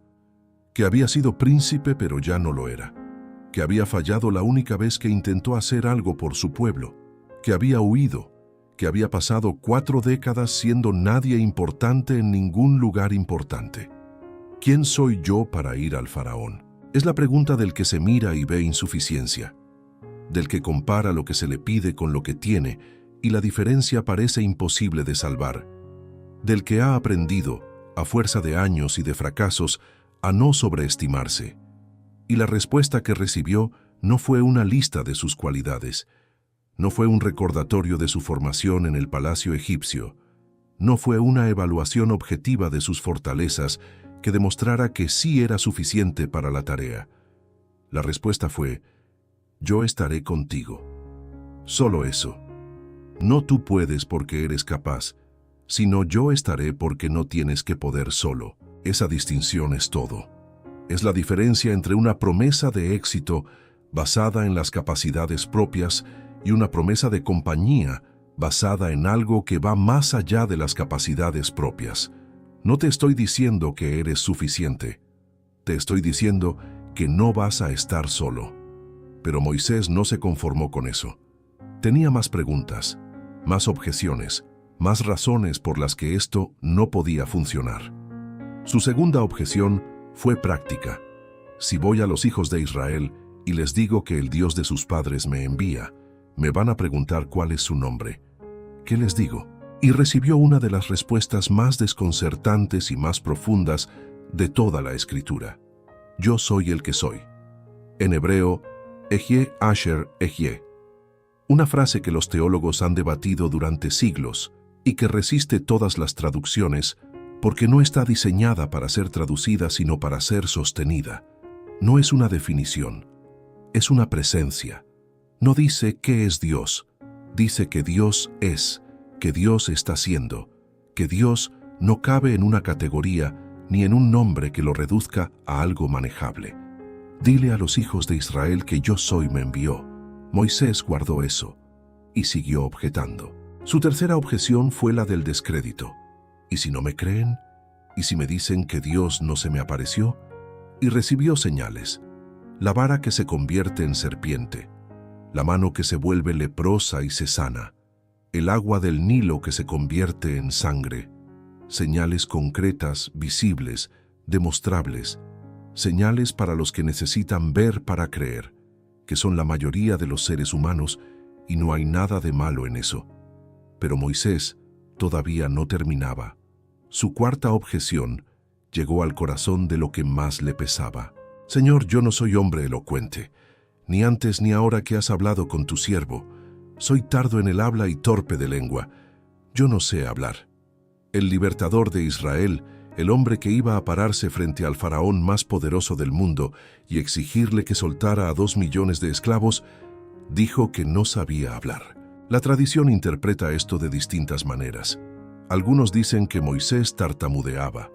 que había sido príncipe pero ya no lo era, que había fallado la única vez que intentó hacer algo por su pueblo, que había huido, que había pasado 4 décadas siendo nadie importante en ningún lugar importante. ¿Quién soy yo para ir al faraón? Es la pregunta del que se mira y ve insuficiencia, del que compara lo que se le pide con lo que tiene y la diferencia parece imposible de salvar, del que ha aprendido, a fuerza de años y de fracasos, a no sobreestimarse. Y la respuesta que recibió no fue una lista de sus cualidades, no fue un recordatorio de su formación en el palacio egipcio, no fue una evaluación objetiva de sus fortalezas que demostrara que sí era suficiente para la tarea. La respuesta fue: yo estaré contigo. Solo eso. No tú puedes porque eres capaz, sino yo estaré porque no tienes que poder solo. Esa distinción es todo. Es la diferencia entre una promesa de éxito basada en las capacidades propias y una promesa de compañía basada en algo que va más allá de las capacidades propias. No te estoy diciendo que eres suficiente. Te estoy diciendo que no vas a estar solo. Pero Moisés no se conformó con eso. Tenía más preguntas, más objeciones, más razones por las que esto no podía funcionar. Su segunda objeción fue práctica. Si voy a los hijos de Israel y les digo que el Dios de sus padres me envía, me van a preguntar cuál es su nombre. ¿Qué les digo? Y recibió una de las respuestas más desconcertantes y más profundas de toda la Escritura. Yo soy el que soy. En hebreo, Ejie Asher Ejie. Una frase que los teólogos han debatido durante siglos y que resiste todas las traducciones porque no está diseñada para ser traducida sino para ser sostenida. No es una definición, es una presencia. No dice qué es Dios, dice que Dios es, que Dios está siendo, que Dios no cabe en una categoría ni en un nombre que lo reduzca a algo manejable. Dile a los hijos de Israel que yo soy me envió. Moisés guardó eso y siguió objetando. Su tercera objeción fue la del descrédito. ¿Y si no me creen? ¿Y si me dicen que Dios no se me apareció? Y recibió señales. La vara que se convierte en serpiente, la mano que se vuelve leprosa y se sana, el agua del Nilo que se convierte en sangre, señales concretas, visibles, demostrables, señales para los que necesitan ver para creer, que son la mayoría de los seres humanos, y no hay nada de malo en eso. Pero Moisés todavía no terminaba. Su cuarta objeción llegó al corazón de lo que más le pesaba. Señor, yo no soy hombre elocuente, ni antes ni ahora que has hablado con tu siervo. Soy tardo en el habla y torpe de lengua. Yo no sé hablar. el libertador de Israel, el hombre que iba a pararse frente al faraón más poderoso del mundo y exigirle que soltara a 2 millones de esclavos, dijo que no sabía hablar. La tradición interpreta esto de distintas maneras. Algunos dicen que Moisés tartamudeaba,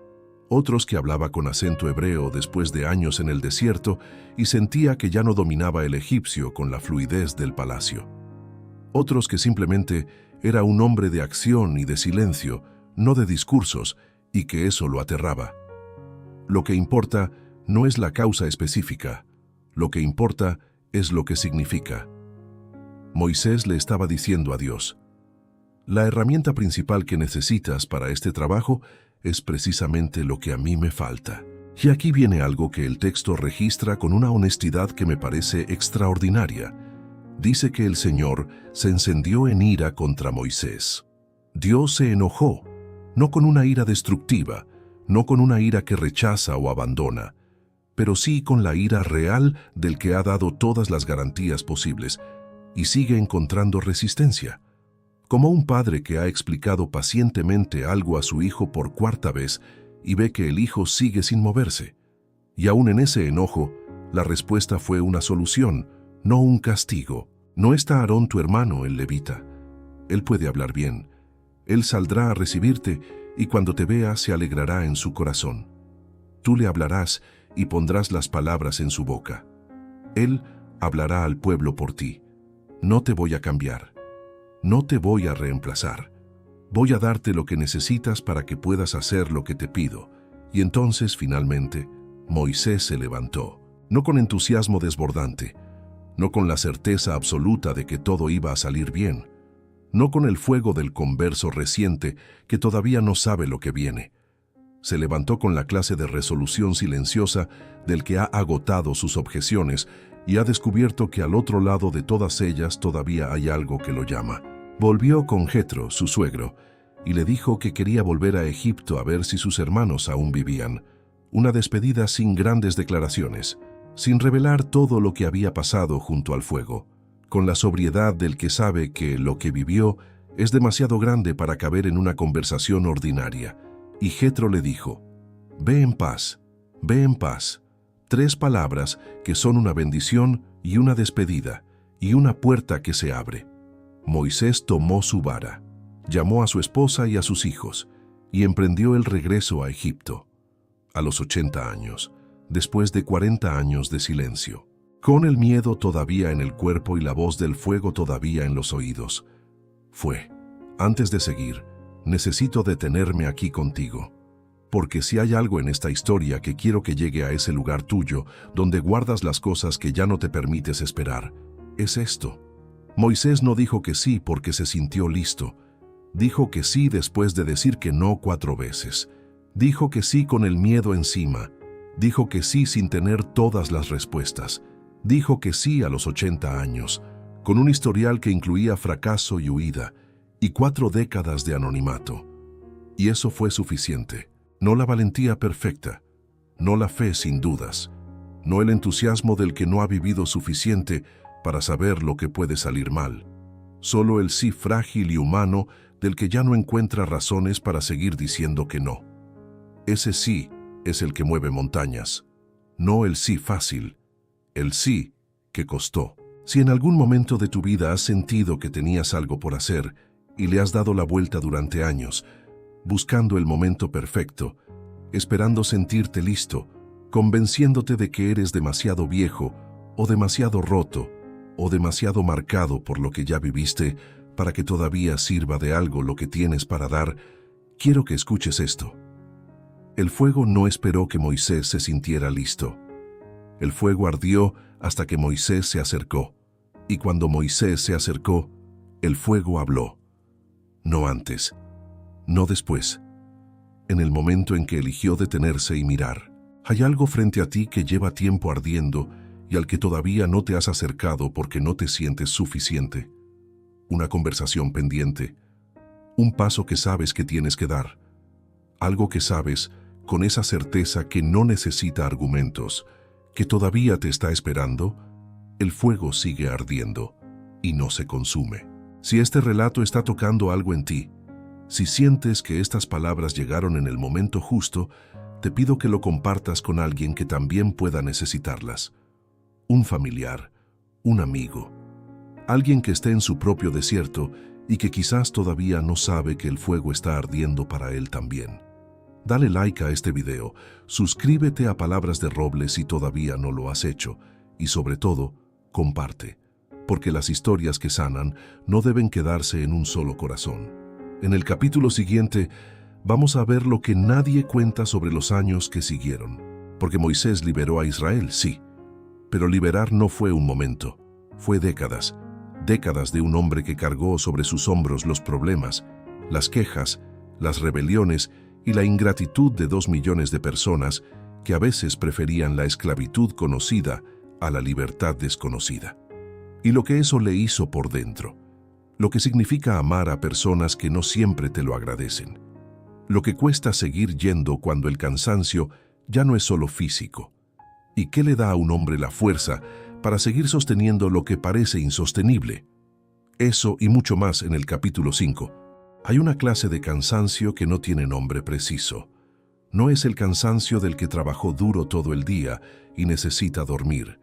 otros que hablaba con acento hebreo después de años en el desierto y sentía que ya no dominaba el egipcio con la fluidez del palacio. Otros que simplemente era un hombre de acción y de silencio, no de discursos, y que eso lo aterraba. Lo que importa no es la causa específica, lo que importa es lo que significa. Moisés le estaba diciendo a Dios: la herramienta principal que necesitas para este trabajo es precisamente lo que a mí me falta. Y aquí viene algo que el texto registra con una honestidad que me parece extraordinaria. Dice que el Señor se encendió en ira contra Moisés. Dios se enojó, no con una ira destructiva, no con una ira que rechaza o abandona, pero sí con la ira real del que ha dado todas las garantías posibles y sigue encontrando resistencia. Como un padre que ha explicado pacientemente algo a su hijo por 4ª vez y ve que el hijo sigue sin moverse. Y aún en ese enojo, la respuesta fue una solución, no un castigo. No está Aarón tu hermano, el levita. Él puede hablar bien. Él saldrá a recibirte y cuando te vea se alegrará en su corazón. Tú le hablarás y pondrás las palabras en su boca. Él hablará al pueblo por ti. No te voy a cambiar. No te voy a reemplazar. Voy a darte lo que necesitas para que puedas hacer lo que te pido. Y entonces, finalmente, Moisés se levantó, no con entusiasmo desbordante, no con la certeza absoluta de que todo iba a salir bien, no con el fuego del converso reciente que todavía no sabe lo que viene. Se levantó con la clase de resolución silenciosa del que ha agotado sus objeciones y ha descubierto que al otro lado de todas ellas todavía hay algo que lo llama. Volvió con Jetro, su suegro, y le dijo que quería volver a Egipto a ver si sus hermanos aún vivían. Una despedida sin grandes declaraciones, sin revelar todo lo que había pasado junto al fuego, con la sobriedad del que sabe que lo que vivió es demasiado grande para caber en una conversación ordinaria. Y Jetro le dijo: ve en paz, ve en paz. 3 palabras que son una bendición y una despedida, y una puerta que se abre. Moisés tomó su vara, llamó a su esposa y a sus hijos, y emprendió el regreso a Egipto. A los 80 años, después de 40 años de silencio, con el miedo todavía en el cuerpo y la voz del fuego todavía en los oídos, fue: antes de seguir, necesito detenerme aquí contigo. Porque si hay algo en esta historia que quiero que llegue a ese lugar tuyo, donde guardas las cosas que ya no te permites esperar, es esto. Moisés no dijo que sí porque se sintió listo. Dijo que sí después de decir que no 4 veces. Dijo que sí con el miedo encima. Dijo que sí sin tener todas las respuestas. Dijo que sí a los 80 años, con un historial que incluía fracaso y huida, y 4 décadas de anonimato. Y eso fue suficiente. No la valentía perfecta, no la fe sin dudas, no el entusiasmo del que no ha vivido suficiente para saber lo que puede salir mal, solo el sí frágil y humano del que ya no encuentra razones para seguir diciendo que no. Ese sí es el que mueve montañas, no el sí fácil, el sí que costó. Si en algún momento de tu vida has sentido que tenías algo por hacer y le has dado la vuelta durante años, buscando el momento perfecto, esperando sentirte listo, convenciéndote de que eres demasiado viejo o demasiado roto o demasiado marcado por lo que ya viviste para que todavía sirva de algo lo que tienes para dar, quiero que escuches esto. El fuego no esperó que Moisés se sintiera listo. El fuego ardió hasta que Moisés se acercó, y cuando Moisés se acercó, el fuego habló. No antes, no después. En el momento en que eligió detenerse y mirar, hay algo frente a ti que lleva tiempo ardiendo y al que todavía no te has acercado porque no te sientes suficiente. Una conversación pendiente, un paso que sabes que tienes que dar, algo que sabes con esa certeza que no necesita argumentos, que todavía te está esperando. El fuego sigue ardiendo y no se consume. Si este relato está tocando algo en ti, Si sientes que estas palabras llegaron en el momento justo, te pido que lo compartas con alguien que también pueda necesitarlas. Un familiar, un amigo, alguien que esté en su propio desierto y que quizás todavía no sabe que el fuego está ardiendo para él también. Dale like a este video, suscríbete a Palabras de Roble si todavía no lo has hecho y sobre todo, comparte, porque las historias que sanan no deben quedarse en un solo corazón. En el capítulo siguiente vamos a ver lo que nadie cuenta sobre los años que siguieron, porque Moisés liberó a Israel, sí, pero liberar no fue un momento, fue décadas, décadas de un hombre que cargó sobre sus hombros los problemas, las quejas, las rebeliones y la ingratitud de 2 millones de personas que a veces preferían la esclavitud conocida a la libertad desconocida. Y lo que eso le hizo por dentro, lo que significa amar a personas que no siempre te lo agradecen, lo que cuesta seguir yendo cuando el cansancio ya no es solo físico, y qué le da a un hombre la fuerza para seguir sosteniendo lo que parece insostenible. Eso y mucho más en el capítulo 5. Hay una clase de cansancio que no tiene nombre preciso. No es el cansancio del que trabajó duro todo el día y necesita dormir.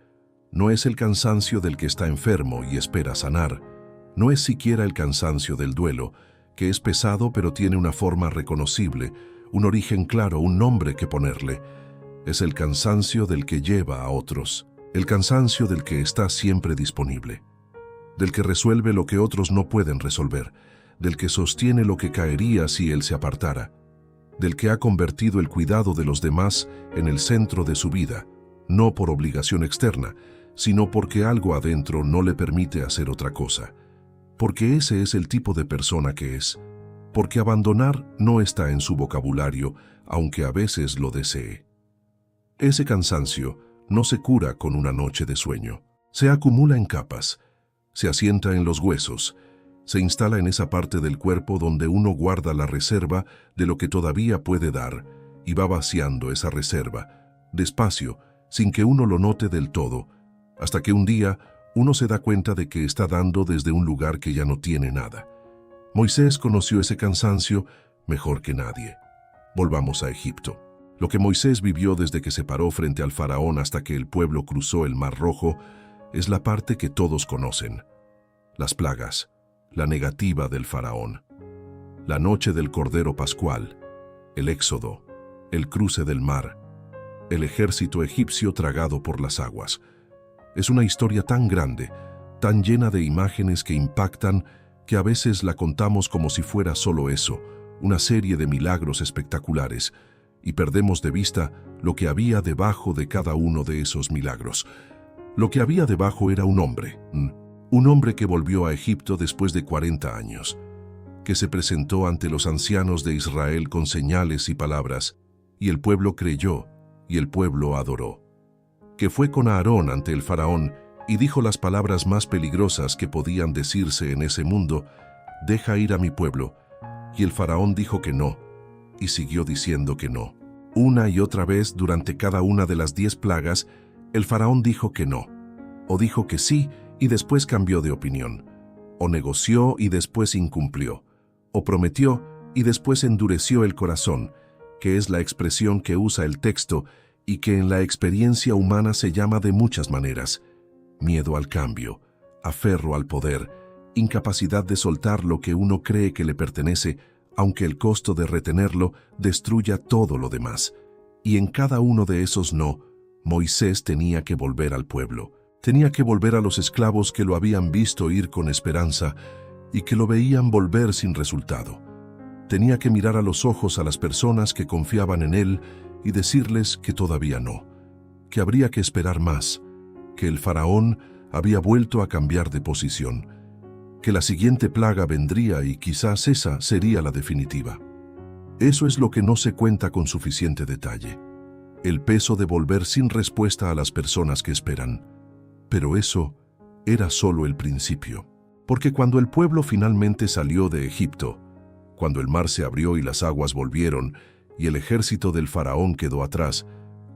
No es el cansancio del que está enfermo y espera sanar. No es siquiera el cansancio del duelo, que es pesado pero tiene una forma reconocible, un origen claro, un nombre que ponerle. Es el cansancio del que lleva a otros, el cansancio del que está siempre disponible, del que resuelve lo que otros no pueden resolver, del que sostiene lo que caería si él se apartara, del que ha convertido el cuidado de los demás en el centro de su vida, no por obligación externa, sino porque algo adentro no le permite hacer otra cosa, porque ese es el tipo de persona que es, porque abandonar no está en su vocabulario, aunque a veces lo desee. Ese cansancio no se cura con una noche de sueño, se acumula en capas, se asienta en los huesos, se instala en esa parte del cuerpo donde uno guarda la reserva de lo que todavía puede dar y va vaciando esa reserva, despacio, sin que uno lo note del todo, hasta que un día uno se da cuenta de que está dando desde un lugar que ya no tiene nada. Moisés conoció ese cansancio mejor que nadie. Volvamos a Egipto. Lo que Moisés vivió desde que se paró frente al faraón hasta que el pueblo cruzó el Mar Rojo es la parte que todos conocen. Las plagas, la negativa del faraón, la noche del Cordero Pascual, el éxodo, el cruce del mar, el ejército egipcio tragado por las aguas. Es una historia tan grande, tan llena de imágenes que impactan, que a veces la contamos como si fuera solo eso, una serie de milagros espectaculares, y perdemos de vista lo que había debajo de cada uno de esos milagros. Lo que había debajo era un hombre que volvió a Egipto después de 40 años, que se presentó ante los ancianos de Israel con señales y palabras, y el pueblo creyó, y el pueblo adoró. Que fue con Aarón ante el faraón y dijo las palabras más peligrosas que podían decirse en ese mundo: «Deja ir a mi pueblo». Y el faraón dijo que no, y siguió diciendo que no. Una y otra vez durante cada una de las 10 plagas, el faraón dijo que no, o dijo que sí, y después cambió de opinión, o negoció y después incumplió, o prometió y después endureció el corazón, que es la expresión que usa el texto y que en la experiencia humana se llama de muchas maneras: miedo al cambio, aferro al poder, incapacidad de soltar lo que uno cree que le pertenece, aunque el costo de retenerlo destruya todo lo demás. Y en cada uno de esos no, Moisés tenía que volver al pueblo. Tenía que volver a los esclavos que lo habían visto ir con esperanza y que lo veían volver sin resultado. Tenía que mirar a los ojos a las personas que confiaban en él y decirles que todavía no, que habría que esperar más, que el faraón había vuelto a cambiar de posición, que la siguiente plaga vendría y quizás esa sería la definitiva. Eso es lo que no se cuenta con suficiente detalle, el peso de volver sin respuesta a las personas que esperan. Pero eso era solo el principio, porque cuando el pueblo finalmente salió de Egipto, cuando el mar se abrió y las aguas volvieron, y el ejército del faraón quedó atrás,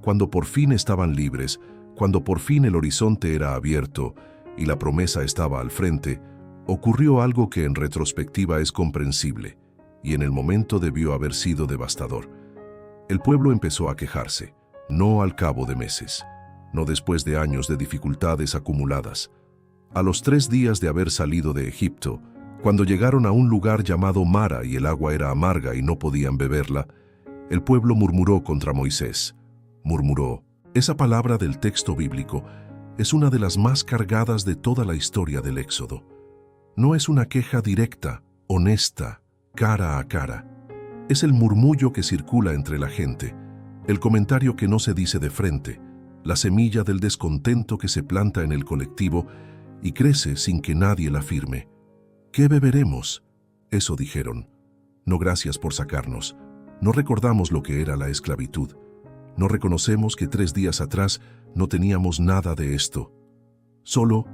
cuando por fin estaban libres, cuando por fin el horizonte era abierto y la promesa estaba al frente, ocurrió algo que en retrospectiva es comprensible, y en el momento debió haber sido devastador. El pueblo empezó a quejarse, no al cabo de meses, no después de años de dificultades acumuladas. A los 3 días de haber salido de Egipto, cuando llegaron a un lugar llamado Mara y el agua era amarga y no podían beberla, el pueblo murmuró contra Moisés. Murmuró. Esa palabra del texto bíblico es una de las más cargadas de toda la historia del Éxodo. No es una queja directa, honesta, cara a cara. Es el murmullo que circula entre la gente, el comentario que no se dice de frente, la semilla del descontento que se planta en el colectivo y crece sin que nadie la firme. ¿Qué beberemos? Eso dijeron. No, gracias por sacarnos. No recordamos lo que era la esclavitud. No reconocemos que 3 días atrás no teníamos nada de esto. Solo,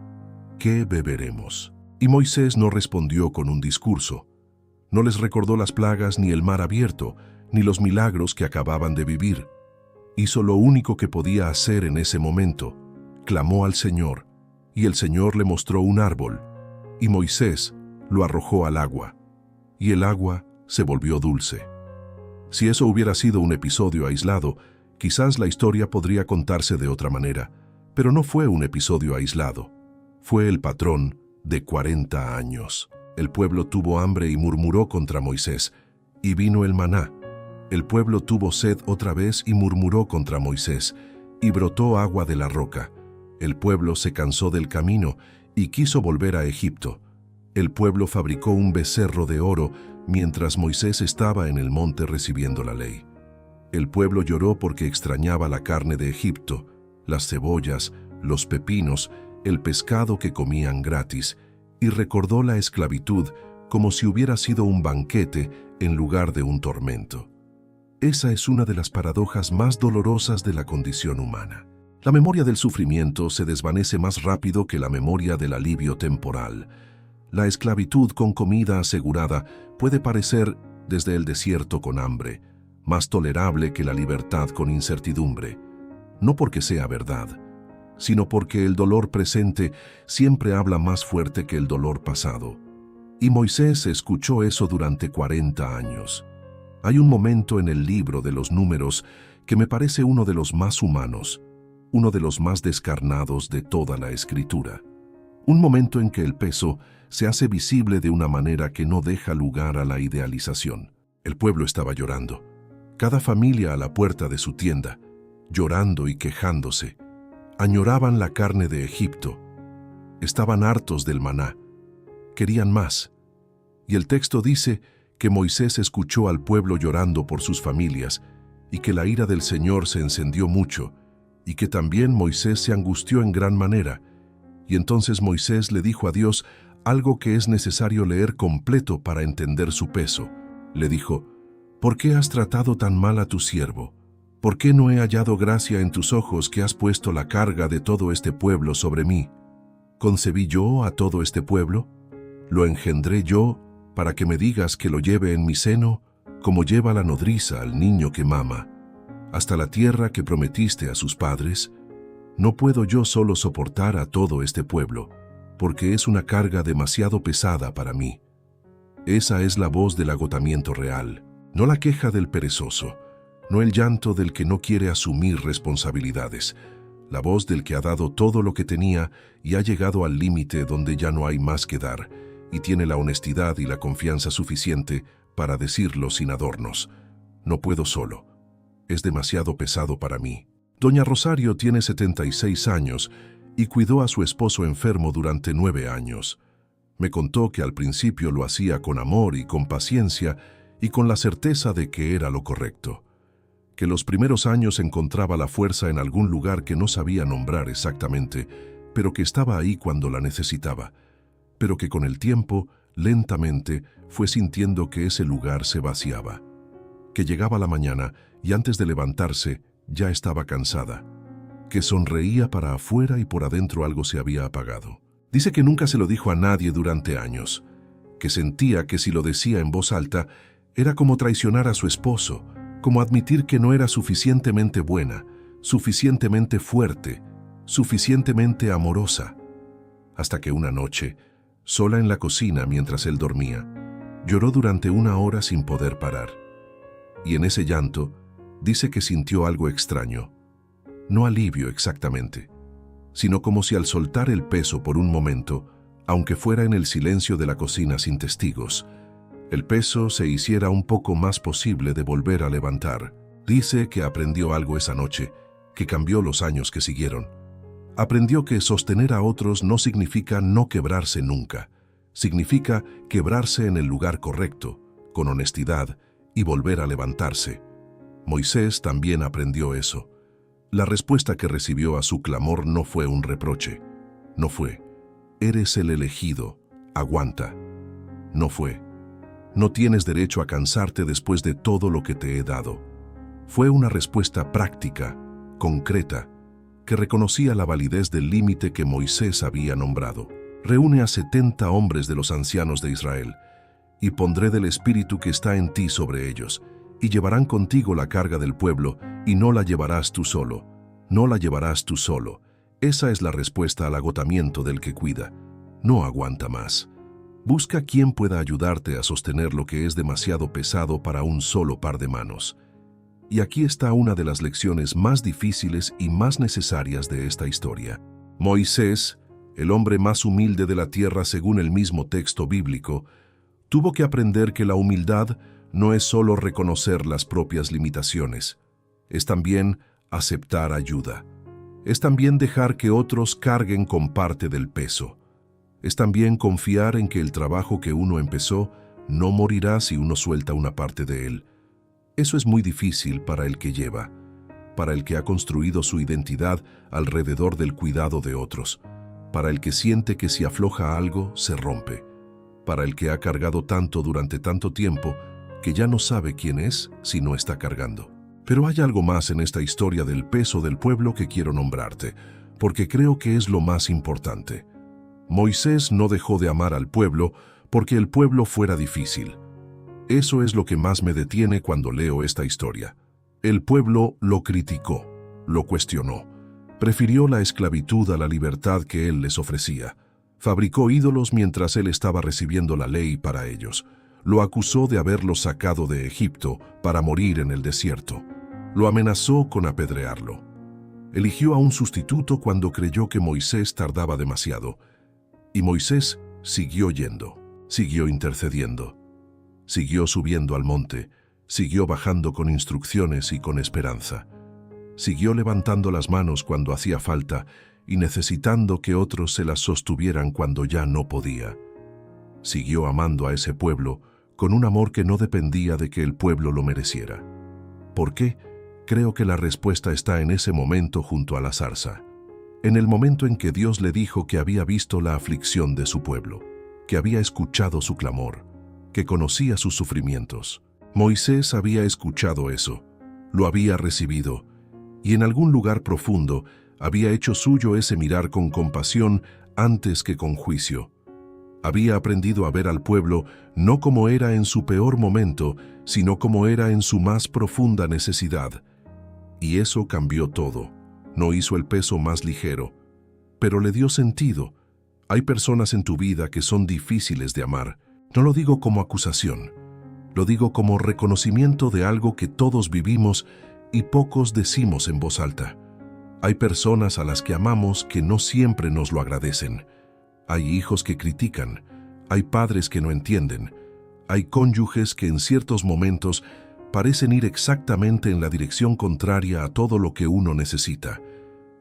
¿qué beberemos? Y Moisés no respondió con un discurso. No les recordó las plagas ni el mar abierto, ni los milagros que acababan de vivir. Hizo lo único que podía hacer en ese momento. Clamó al Señor, y el Señor le mostró un árbol, y Moisés lo arrojó al agua, y el agua se volvió dulce. Si eso hubiera sido un episodio aislado, quizás la historia podría contarse de otra manera, pero no fue un episodio aislado. Fue el patrón de 40 años. El pueblo tuvo hambre y murmuró contra Moisés, y vino el maná. El pueblo tuvo sed otra vez y murmuró contra Moisés, y brotó agua de la roca. El pueblo se cansó del camino y quiso volver a Egipto. El pueblo fabricó un becerro de oro mientras Moisés estaba en el monte recibiendo la ley. El pueblo lloró porque extrañaba la carne de Egipto, las cebollas, los pepinos, el pescado que comían gratis, y recordó la esclavitud como si hubiera sido un banquete en lugar de un tormento. Esa es una de las paradojas más dolorosas de la condición humana. La memoria del sufrimiento se desvanece más rápido que la memoria del alivio temporal. La esclavitud con comida asegurada puede parecer, desde el desierto con hambre, más tolerable que la libertad con incertidumbre. No porque sea verdad, sino porque el dolor presente siempre habla más fuerte que el dolor pasado. Y Moisés escuchó eso durante 40 años. Hay un momento en el libro de los Números que me parece uno de los más humanos, uno de los más descarnados de toda la Escritura. Un momento en que el peso se hace visible de una manera que no deja lugar a la idealización. El pueblo estaba llorando, cada familia a la puerta de su tienda, llorando y quejándose. Añoraban la carne de Egipto. Estaban hartos del maná. Querían más. Y el texto dice que Moisés escuchó al pueblo llorando por sus familias y que la ira del Señor se encendió mucho y que también Moisés se angustió en gran manera. Y entonces Moisés le dijo a Dios algo que es necesario leer completo para entender su peso. Le dijo, ¿por qué has tratado tan mal a tu siervo? ¿Por qué no he hallado gracia en tus ojos que has puesto la carga de todo este pueblo sobre mí? ¿Concebí yo a todo este pueblo? ¿Lo engendré yo para que me digas que lo lleve en mi seno, como lleva la nodriza al niño que mama, hasta la tierra que prometiste a sus padres? No puedo yo solo soportar a todo este pueblo, porque es una carga demasiado pesada para mí. Esa es la voz del agotamiento real, no la queja del perezoso, no el llanto del que no quiere asumir responsabilidades, la voz del que ha dado todo lo que tenía y ha llegado al límite donde ya no hay más que dar, y tiene la honestidad y la confianza suficiente para decirlo sin adornos. No puedo solo. Es demasiado pesado para mí. Doña Rosario tiene 76 años y cuidó a su esposo enfermo durante 9 años. Me contó que al principio lo hacía con amor y con paciencia y con la certeza de que era lo correcto. Que los primeros años encontraba la fuerza en algún lugar que no sabía nombrar exactamente, pero que estaba ahí cuando la necesitaba. Pero que con el tiempo, lentamente, fue sintiendo que ese lugar se vaciaba. Que llegaba la mañana y antes de levantarse ya estaba cansada. Que sonreía para afuera y por adentro algo se había apagado. Dice que nunca se lo dijo a nadie durante años. Que sentía que si lo decía en voz alta era como traicionar a su esposo, como admitir que no era suficientemente buena, suficientemente fuerte, suficientemente amorosa. Hasta que una noche, sola en la cocina mientras él dormía, Lloró durante 1 hora sin poder parar. Y en ese llanto, dice que sintió algo extraño. No alivio exactamente, sino como si al soltar el peso por un momento, aunque fuera en el silencio de la cocina sin testigos, el peso se hiciera un poco más posible de volver a levantar. Dice que aprendió algo esa noche, que cambió los años que siguieron. Aprendió que sostener a otros no significa no quebrarse nunca. Significa quebrarse en el lugar correcto, con honestidad, y volver a levantarse. Moisés también aprendió eso. La respuesta que recibió a su clamor no fue un reproche. No fue, eres el elegido, aguanta. No fue, no tienes derecho a cansarte después de todo lo que te he dado. Fue una respuesta práctica, concreta, que reconocía la validez del límite que Moisés había nombrado. Reúne a 70 hombres de los ancianos de Israel, y pondré del espíritu que está en ti sobre ellos, y llevarán contigo la carga del pueblo, y no la llevarás tú solo. No la llevarás tú solo. Esa es la respuesta al agotamiento del que cuida. No aguanta más. Busca quien pueda ayudarte a sostener lo que es demasiado pesado para un solo par de manos. Y aquí está una de las lecciones más difíciles y más necesarias de esta historia. Moisés, el hombre más humilde de la tierra según el mismo texto bíblico, tuvo que aprender que la humildad no es solo reconocer las propias limitaciones, es también aceptar ayuda. Es también dejar que otros carguen con parte del peso. Es también confiar en que el trabajo que uno empezó no morirá si uno suelta una parte de él. Eso es muy difícil para el que lleva, para el que ha construido su identidad alrededor del cuidado de otros, para el que siente que si afloja algo, se rompe, para el que ha cargado tanto durante tanto tiempo que ya no sabe quién es si no está cargando. Pero hay algo más en esta historia del peso del pueblo que quiero nombrarte, porque creo que es lo más importante. Moisés no dejó de amar al pueblo porque el pueblo fuera difícil. Eso es lo que más me detiene cuando leo esta historia. El pueblo lo criticó, lo cuestionó. Prefirió la esclavitud a la libertad que él les ofrecía. Fabricó ídolos mientras él estaba recibiendo la ley para ellos. Lo acusó de haberlos sacado de Egipto para morir en el desierto. Lo amenazó con apedrearlo. Eligió a un sustituto cuando creyó que Moisés tardaba demasiado. Y Moisés siguió yendo, siguió intercediendo. Siguió subiendo al monte, siguió bajando con instrucciones y con esperanza. Siguió levantando las manos cuando hacía falta y necesitando que otros se las sostuvieran cuando ya no podía. Siguió amando a ese pueblo con un amor que no dependía de que el pueblo lo mereciera. ¿Por qué? Creo que la respuesta está en ese momento junto a la zarza. En el momento en que Dios le dijo que había visto la aflicción de su pueblo, que había escuchado su clamor, que conocía sus sufrimientos. Moisés había escuchado eso, lo había recibido, y en algún lugar profundo había hecho suyo ese mirar con compasión antes que con juicio. Había aprendido a ver al pueblo no como era en su peor momento, sino como era en su más profunda necesidad. Y eso cambió todo. No hizo el peso más ligero, pero le dio sentido. Hay personas en tu vida que son difíciles de amar. No lo digo como acusación, lo digo como reconocimiento de algo que todos vivimos y pocos decimos en voz alta. Hay personas a las que amamos que no siempre nos lo agradecen. Hay hijos que critican, hay padres que no entienden, hay cónyuges que en ciertos momentos parecen ir exactamente en la dirección contraria a todo lo que uno necesita.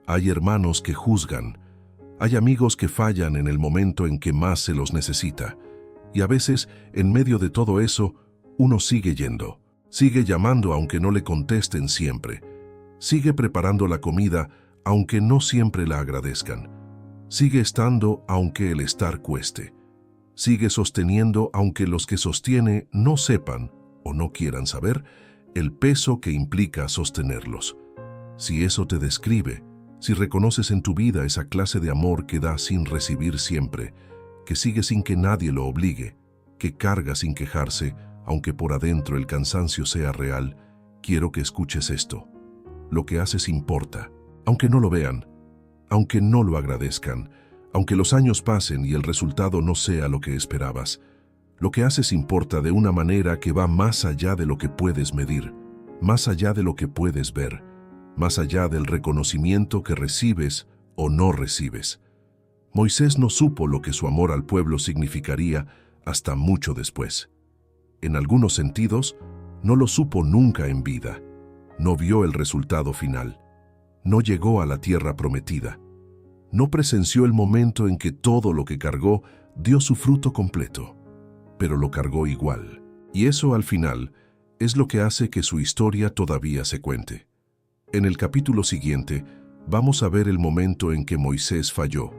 Hay hermanos que juzgan, hay amigos que fallan en el momento en que más se los necesita. Y a veces, en medio de todo eso, uno sigue yendo, sigue llamando aunque no le contesten siempre, sigue preparando la comida aunque no siempre la agradezcan, sigue estando aunque el estar cueste, sigue sosteniendo aunque los que sostiene no sepan o no quieran saber el peso que implica sostenerlos. Si eso te describe, si reconoces en tu vida esa clase de amor que da sin recibir siempre, que sigue sin que nadie lo obligue, que carga sin quejarse, aunque por adentro el cansancio sea real, quiero que escuches esto. Lo que haces importa, aunque no lo vean, aunque no lo agradezcan, aunque los años pasen y el resultado no sea lo que esperabas. Lo que haces importa de una manera que va más allá de lo que puedes medir, más allá de lo que puedes ver, más allá del reconocimiento que recibes o no recibes. Moisés no supo lo que su amor al pueblo significaría hasta mucho después. En algunos sentidos, no lo supo nunca en vida. No vio el resultado final. No llegó a la tierra prometida. No presenció el momento en que todo lo que cargó dio su fruto completo, pero lo cargó igual. Y eso al final es lo que hace que su historia todavía se cuente. En el capítulo siguiente vamos a ver el momento en que Moisés falló.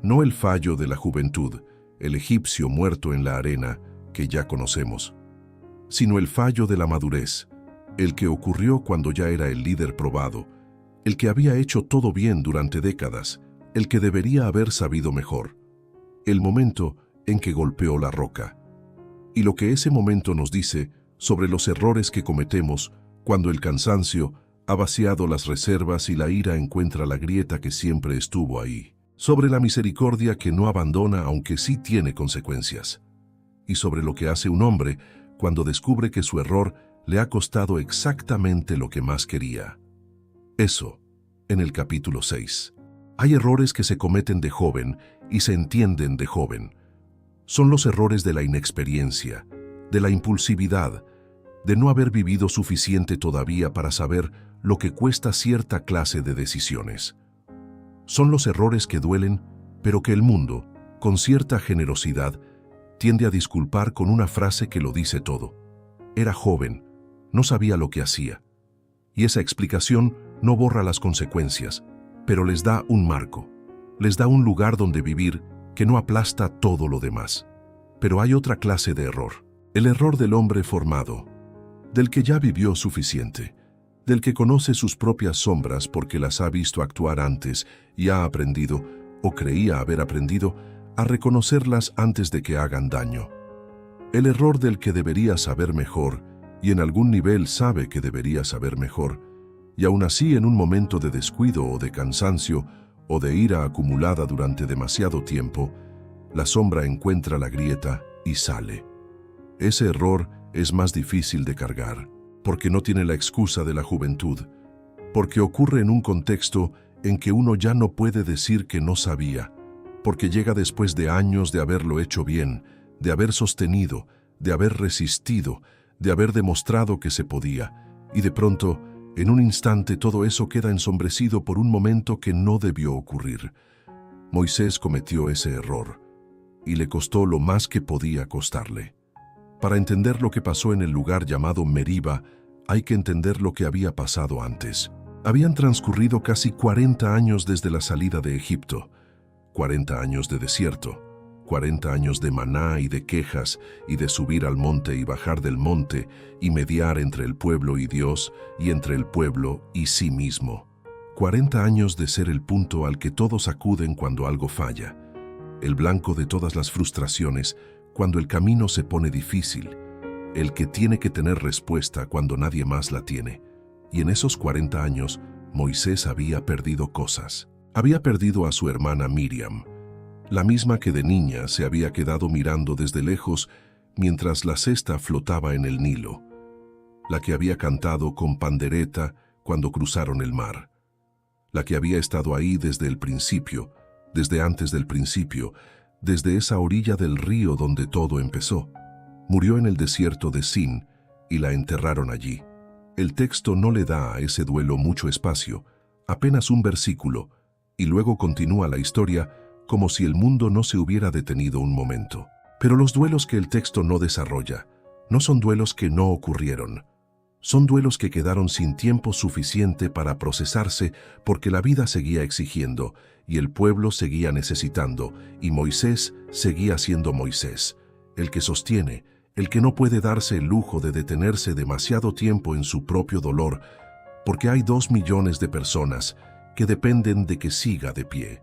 No el fallo de la juventud, el egipcio muerto en la arena que ya conocemos, sino el fallo de la madurez, el que ocurrió cuando ya era el líder probado, el que había hecho todo bien durante décadas, el que debería haber sabido mejor, el momento en que golpeó la roca. Y lo que ese momento nos dice sobre los errores que cometemos cuando el cansancio ha vaciado las reservas y la ira encuentra la grieta que siempre estuvo ahí, sobre la misericordia que no abandona aunque sí tiene consecuencias, y sobre lo que hace un hombre cuando descubre que su error le ha costado exactamente lo que más quería. Eso, en el capítulo 6. Hay errores que se cometen de joven y se entienden de joven. Son los errores de la inexperiencia, de la impulsividad, de no haber vivido suficiente todavía para saber lo que cuesta cierta clase de decisiones. Son los errores que duelen, pero que el mundo, con cierta generosidad, tiende a disculpar con una frase que lo dice todo. Era joven, no sabía lo que hacía. Y esa explicación no borra las consecuencias, pero les da un marco, les da un lugar donde vivir que no aplasta todo lo demás. Pero hay otra clase de error, el error del hombre formado, del que ya vivió suficiente, del que conoce sus propias sombras porque las ha visto actuar antes y ha aprendido, o creía haber aprendido, a reconocerlas antes de que hagan daño. El error del que debería saber mejor, y en algún nivel sabe que debería saber mejor, y aún así en un momento de descuido o de cansancio o de ira acumulada durante demasiado tiempo, la sombra encuentra la grieta y sale. Ese error es más difícil de cargar, porque no tiene la excusa de la juventud, porque ocurre en un contexto en que uno ya no puede decir que no sabía, porque llega después de años de haberlo hecho bien, de haber sostenido, de haber resistido, de haber demostrado que se podía, y de pronto, en un instante todo eso queda ensombrecido por un momento que no debió ocurrir. Moisés cometió ese error, y le costó lo más que podía costarle. Para entender lo que pasó en el lugar llamado Meriba, hay que entender lo que había pasado antes. Habían transcurrido casi 40 años desde la salida de Egipto, 40 años de desierto, 40 años de maná y de quejas y de subir al monte y bajar del monte y mediar entre el pueblo y Dios y entre el pueblo y sí mismo. 40 años de ser el punto al que todos acuden cuando algo falla, el blanco de todas las frustraciones cuando el camino se pone difícil, el que tiene que tener respuesta cuando nadie más la tiene. Y en esos 40 años, Moisés había perdido cosas. Había perdido a su hermana Miriam, la misma que de niña se había quedado mirando desde lejos mientras la cesta flotaba en el Nilo, la que había cantado con pandereta cuando cruzaron el mar, la que había estado ahí desde el principio, desde antes del principio, desde esa orilla del río donde todo empezó. Murió en el desierto de Sin y la enterraron allí. El texto no le da a ese duelo mucho espacio, apenas un versículo, y luego continúa la historia como si el mundo no se hubiera detenido un momento. Pero los duelos que el texto no desarrolla no son duelos que no ocurrieron. Son duelos que quedaron sin tiempo suficiente para procesarse porque la vida seguía exigiendo y el pueblo seguía necesitando y Moisés seguía siendo Moisés, el que sostiene, el que no puede darse el lujo de detenerse demasiado tiempo en su propio dolor porque hay 2 millones de personas que dependen de que siga de pie.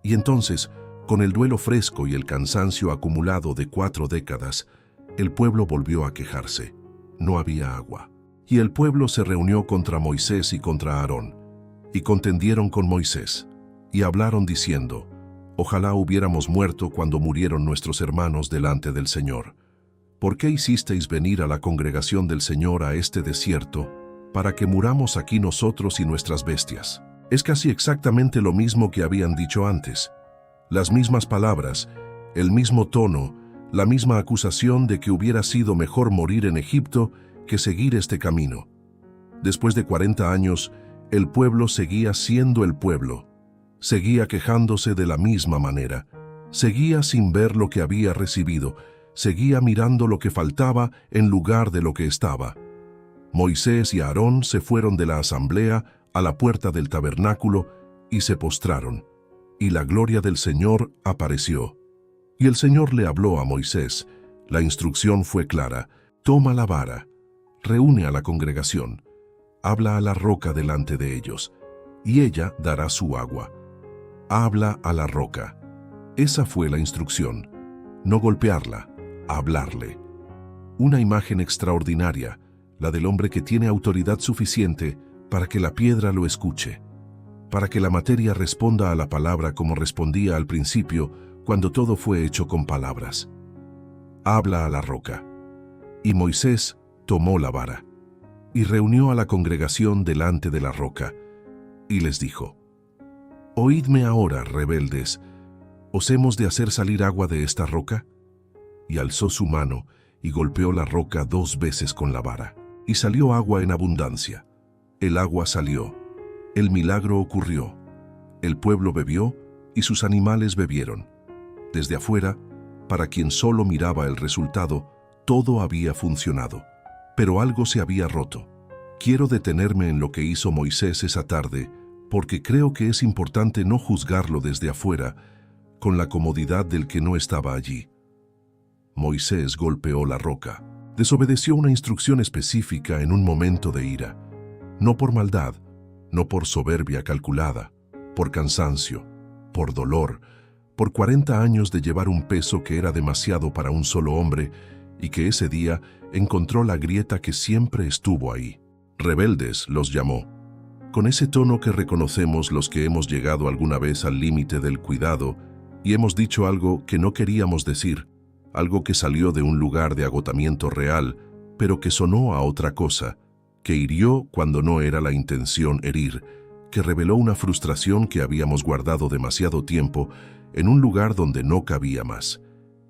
Y entonces, con el duelo fresco y el cansancio acumulado de 4 décadas, el pueblo volvió a quejarse. No había agua. Y el pueblo se reunió contra Moisés y contra Aarón, y contendieron con Moisés, y hablaron diciendo, «Ojalá hubiéramos muerto cuando murieron nuestros hermanos delante del Señor, ¿por qué hicisteis venir a la congregación del Señor a este desierto, para que muramos aquí nosotros y nuestras bestias? Es casi exactamente lo mismo que habían dicho antes. Las mismas palabras, el mismo tono, la misma acusación de que hubiera sido mejor morir en Egipto que seguir este camino. Después de 40 años, el pueblo seguía siendo el pueblo. Seguía quejándose de la misma manera. Seguía sin ver lo que había recibido. Seguía mirando lo que faltaba en lugar de lo que estaba. Moisés y Aarón se fueron de la asamblea a la puerta del tabernáculo y se postraron, y la gloria del Señor apareció. Y el Señor le habló a Moisés. La instrucción fue clara: toma la vara, reúne a la congregación, habla a la roca delante de ellos, y ella dará su agua. Habla a la roca. Esa fue la instrucción. No golpearla, hablarle. Una imagen extraordinaria, la del hombre que tiene autoridad suficiente para que la piedra lo escuche, para que la materia responda a la palabra como respondía al principio cuando todo fue hecho con palabras. Habla a la roca. Y Moisés tomó la vara y reunió a la congregación delante de la roca y les dijo: Oídme ahora, rebeldes, ¿os hemos de hacer salir agua de esta roca? Y alzó su mano y golpeó la roca 2 veces con la vara, y salió agua en abundancia. El agua salió, el milagro ocurrió, el pueblo bebió y sus animales bebieron. Desde afuera, para quien solo miraba el resultado, todo había funcionado, pero algo se había roto. Quiero detenerme en lo que hizo Moisés esa tarde, porque creo que es importante no juzgarlo desde afuera, con la comodidad del que no estaba allí. Moisés golpeó la roca. Desobedeció una instrucción específica en un momento de ira. No por maldad, no por soberbia calculada, por cansancio, por dolor, por 40 años de llevar un peso que era demasiado para un solo hombre y que ese día encontró la grieta que siempre estuvo ahí. Rebeldes los llamó, con ese tono que reconocemos los que hemos llegado alguna vez al límite del cuidado y hemos dicho algo que no queríamos decir, algo que salió de un lugar de agotamiento real, pero que sonó a otra cosa, que hirió cuando no era la intención herir, que reveló una frustración que habíamos guardado demasiado tiempo en un lugar donde no cabía más.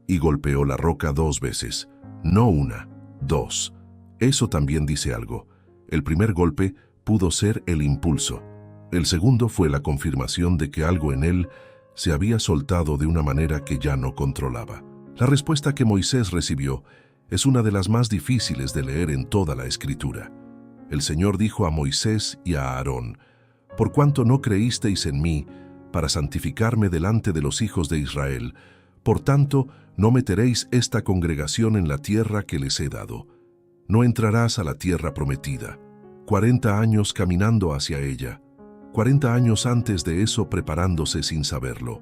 Y golpeó la roca 2 veces, no una, 2. Eso también dice algo. El primer golpe pudo ser el impulso. El segundo fue la confirmación de que algo en él se había soltado de una manera que ya no controlaba. La respuesta que Moisés recibió es una de las más difíciles de leer en toda la Escritura. El Señor dijo a Moisés y a Aarón: «Por cuanto no creísteis en mí, para santificarme delante de los hijos de Israel, por tanto, no meteréis esta congregación en la tierra que les he dado. No entrarás a la tierra prometida». 40 años caminando hacia ella, 40 años antes de eso preparándose sin saberlo.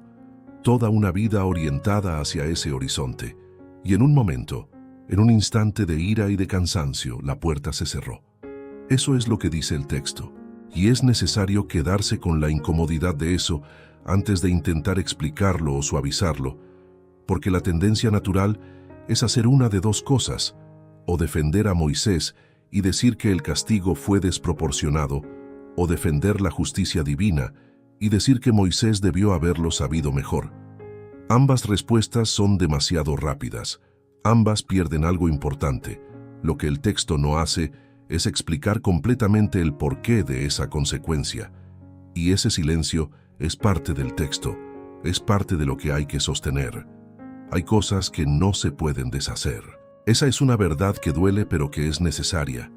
Toda una vida orientada hacia ese horizonte. Y en un momento, en un instante de ira y de cansancio, la puerta se cerró. Eso es lo que dice el texto. Y es necesario quedarse con la incomodidad de eso antes de intentar explicarlo o suavizarlo, porque la tendencia natural es hacer una de 2 cosas: o defender a Moisés y decir que el castigo fue desproporcionado, o defender la justicia divina y decir que Moisés debió haberlo sabido mejor. Ambas respuestas son demasiado rápidas. Ambas pierden algo importante. Lo que el texto no hace es explicar completamente el porqué de esa consecuencia. Y ese silencio es parte del texto, es parte de lo que hay que sostener. Hay cosas que no se pueden deshacer. Esa es una verdad que duele pero que es necesaria.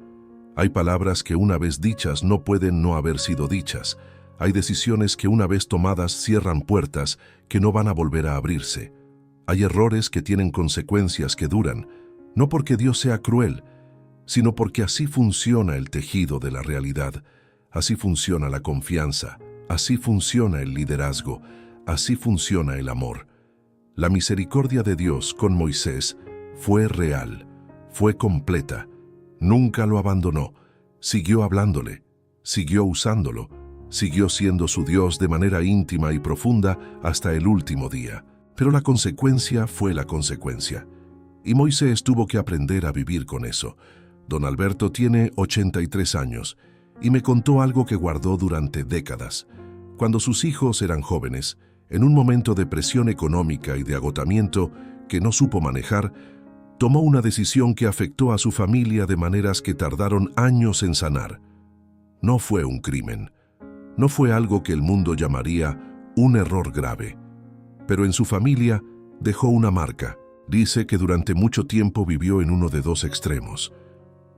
Hay palabras que una vez dichas no pueden no haber sido dichas. Hay decisiones que una vez tomadas cierran puertas que no van a volver a abrirse. Hay errores que tienen consecuencias que duran, no porque Dios sea cruel, sino porque así funciona el tejido de la realidad, así funciona la confianza, así funciona el liderazgo, así funciona el amor. La misericordia de Dios con Moisés fue real, fue completa, nunca lo abandonó, siguió hablándole, siguió usándolo, siguió siendo su Dios de manera íntima y profunda hasta el último día. Pero la consecuencia fue la consecuencia. y Moisés tuvo que aprender a vivir con eso. Don Alberto tiene 83 años y me contó algo que guardó durante décadas. Cuando sus hijos eran jóvenes, en un momento de presión económica y de agotamiento que no supo manejar, tomó una decisión que afectó a su familia de maneras que tardaron años en sanar. No fue un crimen, no fue algo que el mundo llamaría un error grave, pero en su familia dejó una marca. Dice que durante mucho tiempo vivió en uno de dos extremos.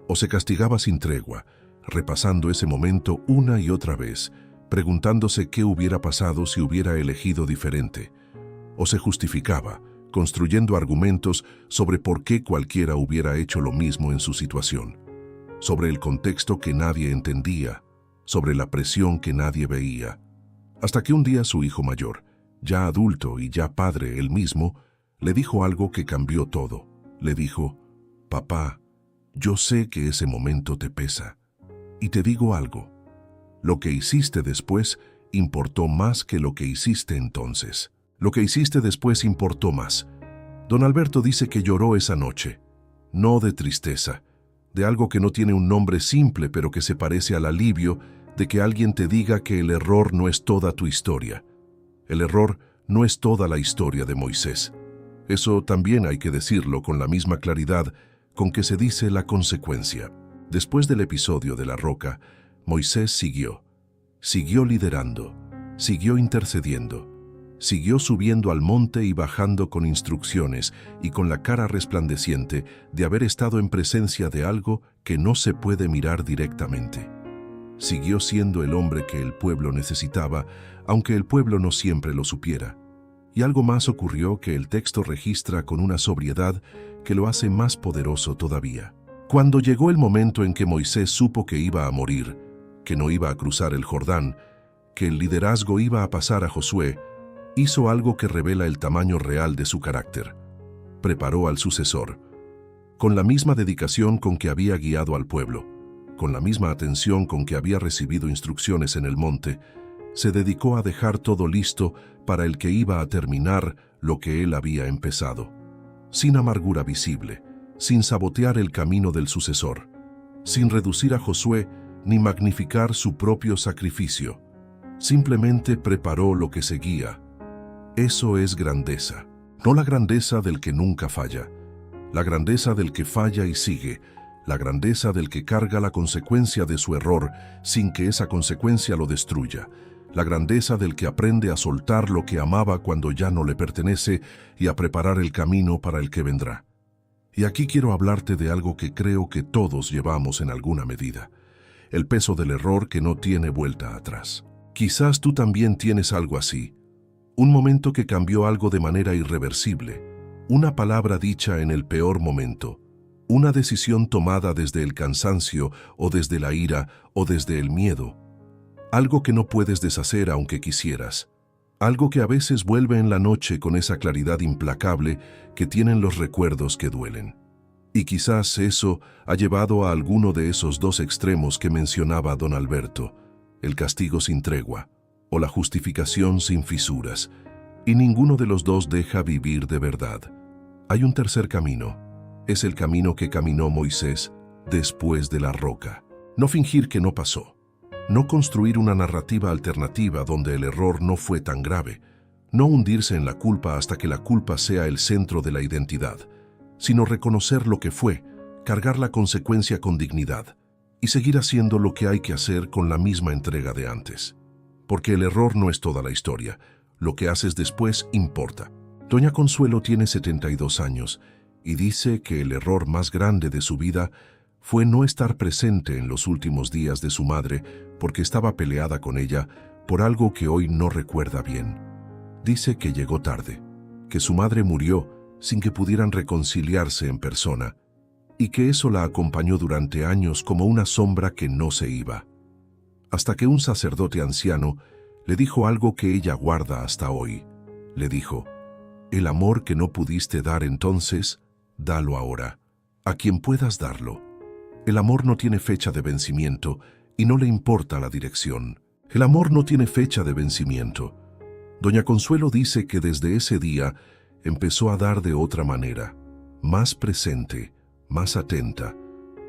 O se castigaba sin tregua, repasando ese momento una y otra vez, preguntándose qué hubiera pasado si hubiera elegido diferente. O se justificaba, construyendo argumentos sobre por qué cualquiera hubiera hecho lo mismo en su situación, sobre el contexto que nadie entendía, sobre la presión que nadie veía. Hasta que un día su hijo mayor, ya adulto y ya padre él mismo, le dijo algo que cambió todo. Le dijo: «Papá, yo sé que ese momento te pesa. Y te digo algo, lo que hiciste después importó más que lo que hiciste entonces. Lo que hiciste después importó más». Don Alberto dice que lloró esa noche, no de tristeza, de algo que no tiene un nombre simple, pero que se parece al alivio de que alguien te diga que el error no es toda tu historia. El error no es toda la historia de Moisés. Eso también hay que decirlo con la misma claridad con que se dice la consecuencia. Después del episodio de la roca, Moisés siguió liderando, siguió intercediendo, siguió subiendo al monte y bajando con instrucciones y con la cara resplandeciente de haber estado en presencia de algo que no se puede mirar directamente. Siguió siendo el hombre que el pueblo necesitaba, aunque el pueblo no siempre lo supiera. Y algo más ocurrió que el texto registra con una sobriedad que lo hace más poderoso todavía. Cuando llegó el momento en que Moisés supo que iba a morir, que no iba a cruzar el Jordán, que el liderazgo iba a pasar a Josué, hizo algo que revela el tamaño real de su carácter. Preparó al sucesor. Con la misma dedicación con que había guiado al pueblo, con la misma atención con que había recibido instrucciones en el monte, se dedicó a dejar todo listo para el que iba a terminar lo que él había empezado. Sin amargura visible, sin sabotear el camino del sucesor, sin reducir a Josué ni magnificar su propio sacrificio. Simplemente preparó lo que seguía. Eso es grandeza. No la grandeza del que nunca falla, la grandeza del que falla y sigue, la grandeza del que carga la consecuencia de su error sin que esa consecuencia lo destruya, la grandeza del que aprende a soltar lo que amaba cuando ya no le pertenece y a preparar el camino para el que vendrá. Y aquí quiero hablarte de algo que creo que todos llevamos en alguna medida: el peso del error que no tiene vuelta atrás. Quizás tú también tienes algo así, un momento que cambió algo de manera irreversible, una palabra dicha en el peor momento, una decisión tomada desde el cansancio o desde la ira o desde el miedo, algo que no puedes deshacer aunque quisieras, algo que a veces vuelve en la noche con esa claridad implacable que tienen los recuerdos que duelen. Y quizás eso ha llevado a alguno de esos dos extremos que mencionaba don Alberto, el castigo sin tregua o la justificación sin fisuras, y ninguno de los dos deja vivir de verdad. Hay un tercer camino, es el camino que caminó Moisés después de la roca. No fingir que no pasó, no construir una narrativa alternativa donde el error no fue tan grave, no hundirse en la culpa hasta que la culpa sea el centro de la identidad, sino reconocer lo que fue, cargar la consecuencia con dignidad y seguir haciendo lo que hay que hacer con la misma entrega de antes. Porque el error no es toda la historia, lo que haces después importa. Doña Consuelo tiene 72 años y dice que el error más grande de su vida fue no estar presente en los últimos días de su madre porque estaba peleada con ella por algo que hoy no recuerda bien. Dice que llegó tarde, que su madre murió sin que pudieran reconciliarse en persona y que eso la acompañó durante años como una sombra que no se iba. Hasta que un sacerdote anciano le dijo algo que ella guarda hasta hoy. Le dijo: «El amor que no pudiste dar entonces, dalo ahora, a quien puedas darlo. El amor no tiene fecha de vencimiento y no le importa la dirección. El amor no tiene fecha de vencimiento». Doña Consuelo dice que desde ese día empezó a dar de otra manera. más presente, más atenta,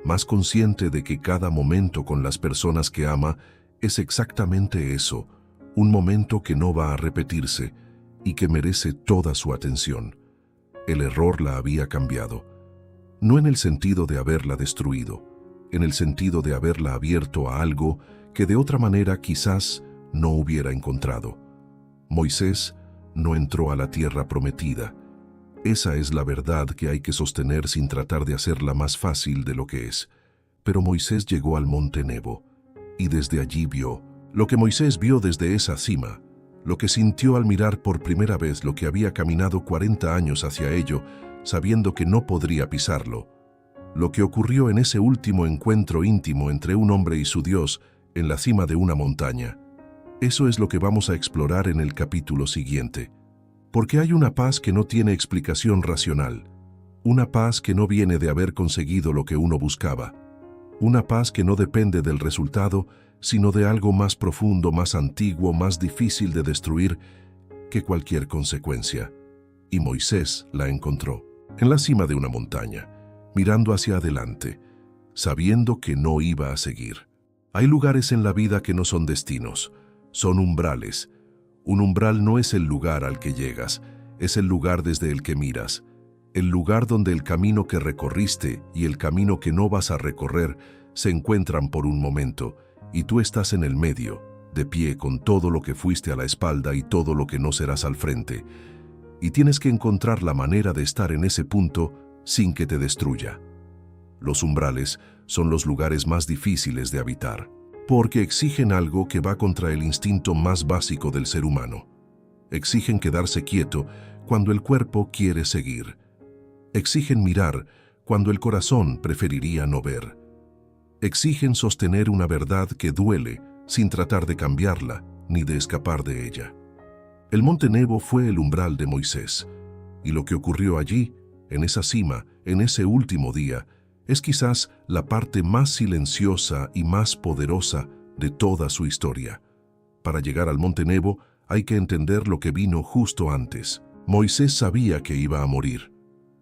más consciente de que cada momento con las personas que ama es exactamente eso, un momento que no va a repetirse y que merece toda su atención. El error la había cambiado, no en el sentido de haberla destruido, en el sentido de haberla abierto a algo que de otra manera quizás no hubiera encontrado. Moisés no entró a la tierra prometida. Esa es la verdad que hay que sostener sin tratar de hacerla más fácil de lo que es. Pero Moisés llegó al monte Nebo, y desde allí vio lo que Moisés vio desde esa cima, lo que sintió al mirar por primera vez lo que había caminado 40 años hacia ello, sabiendo que no podría pisarlo, lo que ocurrió en ese último encuentro íntimo entre un hombre y su Dios en la cima de una montaña. Eso es lo que vamos a explorar en el capítulo siguiente. Porque hay una paz que no tiene explicación racional, una paz que no viene de haber conseguido lo que uno buscaba, una paz que no depende del resultado, sino de algo más profundo, más antiguo, más difícil de destruir que cualquier consecuencia. Y Moisés la encontró, en la cima de una montaña, mirando hacia adelante, sabiendo que no iba a seguir. Hay lugares en la vida que no son destinos, son umbrales. Un umbral no es el lugar al que llegas, es el lugar desde el que miras, el lugar donde el camino que recorriste y el camino que no vas a recorrer se encuentran por un momento, y tú estás en el medio, de pie con todo lo que fuiste a la espalda y todo lo que no serás al frente, y tienes que encontrar la manera de estar en ese punto sin que te destruya. Los umbrales son los lugares más difíciles de habitar, porque exigen algo que va contra el instinto más básico del ser humano. Exigen quedarse quieto cuando el cuerpo quiere seguir. Exigen mirar cuando el corazón preferiría no ver. Exigen sostener una verdad que duele sin tratar de cambiarla ni de escapar de ella. El monte Nebo fue el umbral de Moisés, y lo que ocurrió allí, en esa cima, en ese último día, es quizás la parte más silenciosa y más poderosa de toda su historia. Para llegar al monte Nebo hay que entender lo que vino justo antes. Moisés sabía que iba a morir.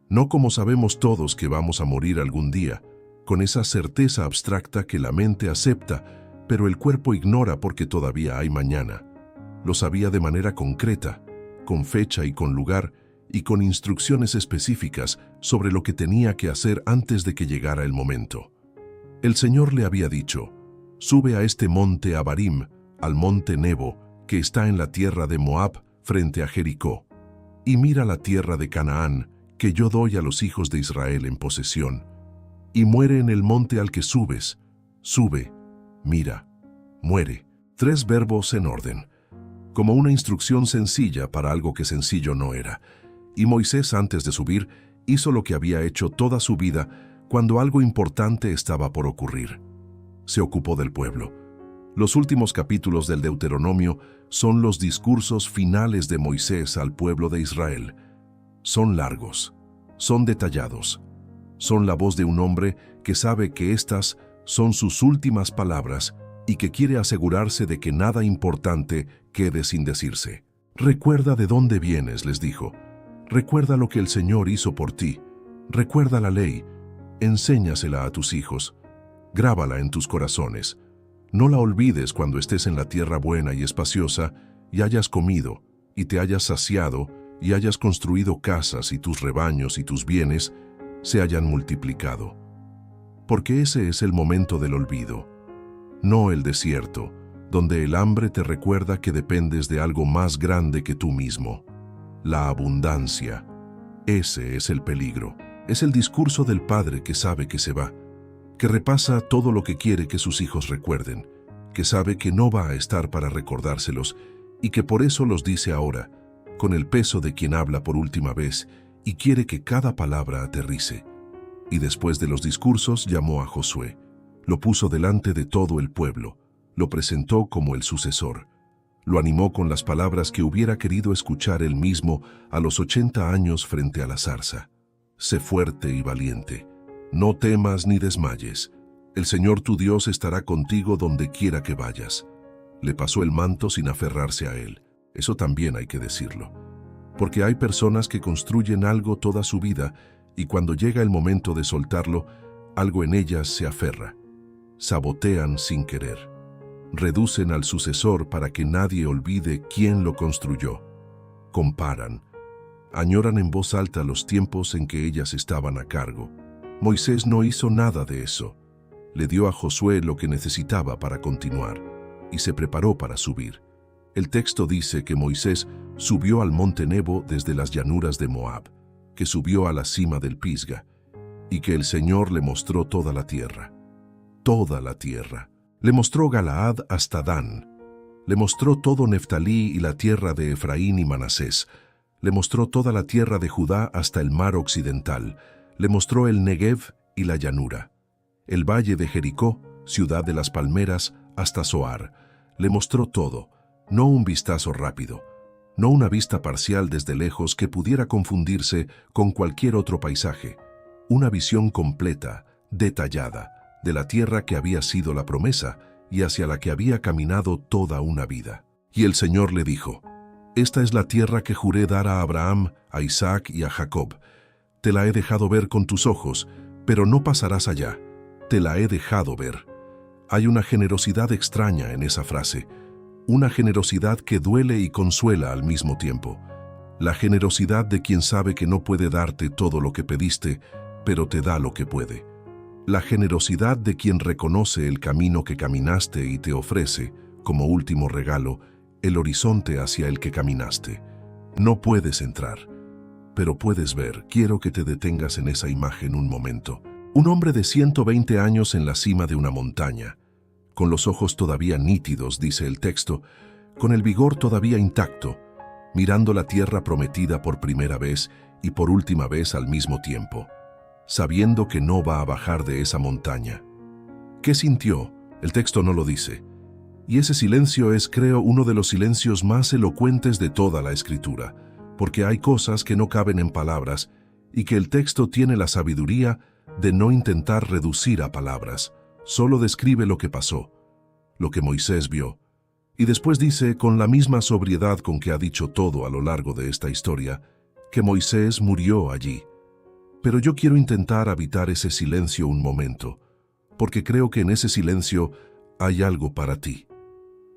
No como sabemos todos que vamos a morir algún día, con esa certeza abstracta que la mente acepta, pero el cuerpo ignora porque todavía hay mañana. Lo sabía de manera concreta, con fecha y con lugar, y con instrucciones específicas sobre lo que tenía que hacer antes de que llegara el momento. El Señor le había dicho: sube a este monte Abarim, al monte Nebo, que está en la tierra de Moab, frente a Jericó, y mira la tierra de Canaán, que yo doy a los hijos de Israel en posesión, y muere en el monte al que subes. Sube, mira, muere. 3 verbos en orden, como una instrucción sencilla para algo que sencillo no era. Y Moisés, antes de subir, hizo lo que había hecho toda su vida cuando algo importante estaba por ocurrir. Se ocupó del pueblo. Los últimos capítulos del Deuteronomio son los discursos finales de Moisés al pueblo de Israel. Son largos, son detallados, son la voz de un hombre que sabe que estas son sus últimas palabras y que quiere asegurarse de que nada importante quede sin decirse. Recuerda de dónde vienes, les dijo. Recuerda lo que el Señor hizo por ti. Recuerda la ley. Enséñasela a tus hijos. Grábala en tus corazones. No la olvides cuando estés en la tierra buena y espaciosa y hayas comido, y te hayas saciado, y hayas construido casas y tus rebaños y tus bienes se hayan multiplicado. Porque ese es el momento del olvido, no el desierto, donde el hambre te recuerda que dependes de algo más grande que tú mismo. La abundancia. Ese es el peligro. Es el discurso del padre que sabe que se va, que repasa todo lo que quiere que sus hijos recuerden, que sabe que no va a estar para recordárselos y que por eso los dice ahora, con el peso de quien habla por última vez y quiere que cada palabra aterrice. Y después de los discursos llamó a Josué, lo puso delante de todo el pueblo, lo presentó como el sucesor. Lo animó con las palabras que hubiera querido escuchar él mismo a los 80 años frente a la zarza. Sé fuerte y valiente. No temas ni desmayes. El Señor tu Dios estará contigo donde quiera que vayas. Le pasó el manto sin aferrarse a él. Eso también hay que decirlo. Porque hay personas que construyen algo toda su vida y cuando llega el momento de soltarlo, algo en ellas se aferra. Sabotean sin querer. Reducen al sucesor para que nadie olvide quién lo construyó. Comparan. Añoran en voz alta los tiempos en que ellas estaban a cargo. Moisés no hizo nada de eso. Le dio a Josué lo que necesitaba para continuar y se preparó para subir. El texto dice que Moisés subió al monte Nebo desde las llanuras de Moab, que subió a la cima del Pisga, y que el Señor le mostró toda la tierra. Toda la tierra. Le mostró Galaad hasta Dan. Le mostró todo Neftalí y la tierra de Efraín y Manasés. Le mostró toda la tierra de Judá hasta el mar occidental. Le mostró el Negev y la llanura. El valle de Jericó, ciudad de las palmeras, hasta Zoar. Le mostró todo, no un vistazo rápido, no una vista parcial desde lejos que pudiera confundirse con cualquier otro paisaje. Una visión completa, detallada, de la tierra que había sido la promesa y hacia la que había caminado toda una vida. Y el Señor le dijo: «Esta es la tierra que juré dar a Abraham, a Isaac y a Jacob. Te la he dejado ver con tus ojos, pero no pasarás allá. Te la he dejado ver». Hay una generosidad extraña en esa frase, una generosidad que duele y consuela al mismo tiempo. La generosidad de quien sabe que no puede darte todo lo que pediste, pero te da lo que puede. La generosidad de quien reconoce el camino que caminaste y te ofrece, como último regalo, el horizonte hacia el que caminaste. No puedes entrar, pero puedes ver. Quiero que te detengas en esa imagen un momento. Un hombre de 120 años en la cima de una montaña, con los ojos todavía nítidos, dice el texto, con el vigor todavía intacto, mirando la tierra prometida por primera vez y por última vez al mismo tiempo, sabiendo que no va a bajar de esa montaña. ¿Qué sintió? El texto no lo dice. Y ese silencio es, creo, uno de los silencios más elocuentes de toda la Escritura, porque hay cosas que no caben en palabras y que el texto tiene la sabiduría de no intentar reducir a palabras. Solo describe lo que pasó, lo que Moisés vio, y después dice, con la misma sobriedad con que ha dicho todo a lo largo de esta historia, que Moisés murió allí. Pero yo quiero intentar habitar ese silencio un momento, porque creo que en ese silencio hay algo para ti.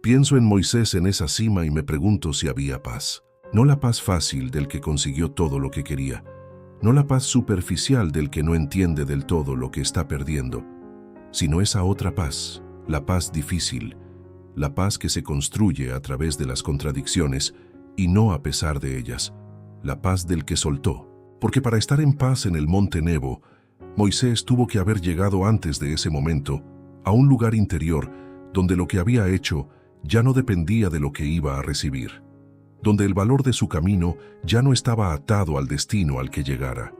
Pienso en Moisés en esa cima y me pregunto si había paz. No la paz fácil del que consiguió todo lo que quería, no la paz superficial del que no entiende del todo lo que está perdiendo, sino esa otra paz, la paz difícil, la paz que se construye a través de las contradicciones y no a pesar de ellas, la paz del que soltó. Porque para estar en paz en el monte Nebo, Moisés tuvo que haber llegado antes de ese momento a un lugar interior donde lo que había hecho ya no dependía de lo que iba a recibir, donde el valor de su camino ya no estaba atado al destino al que llegara,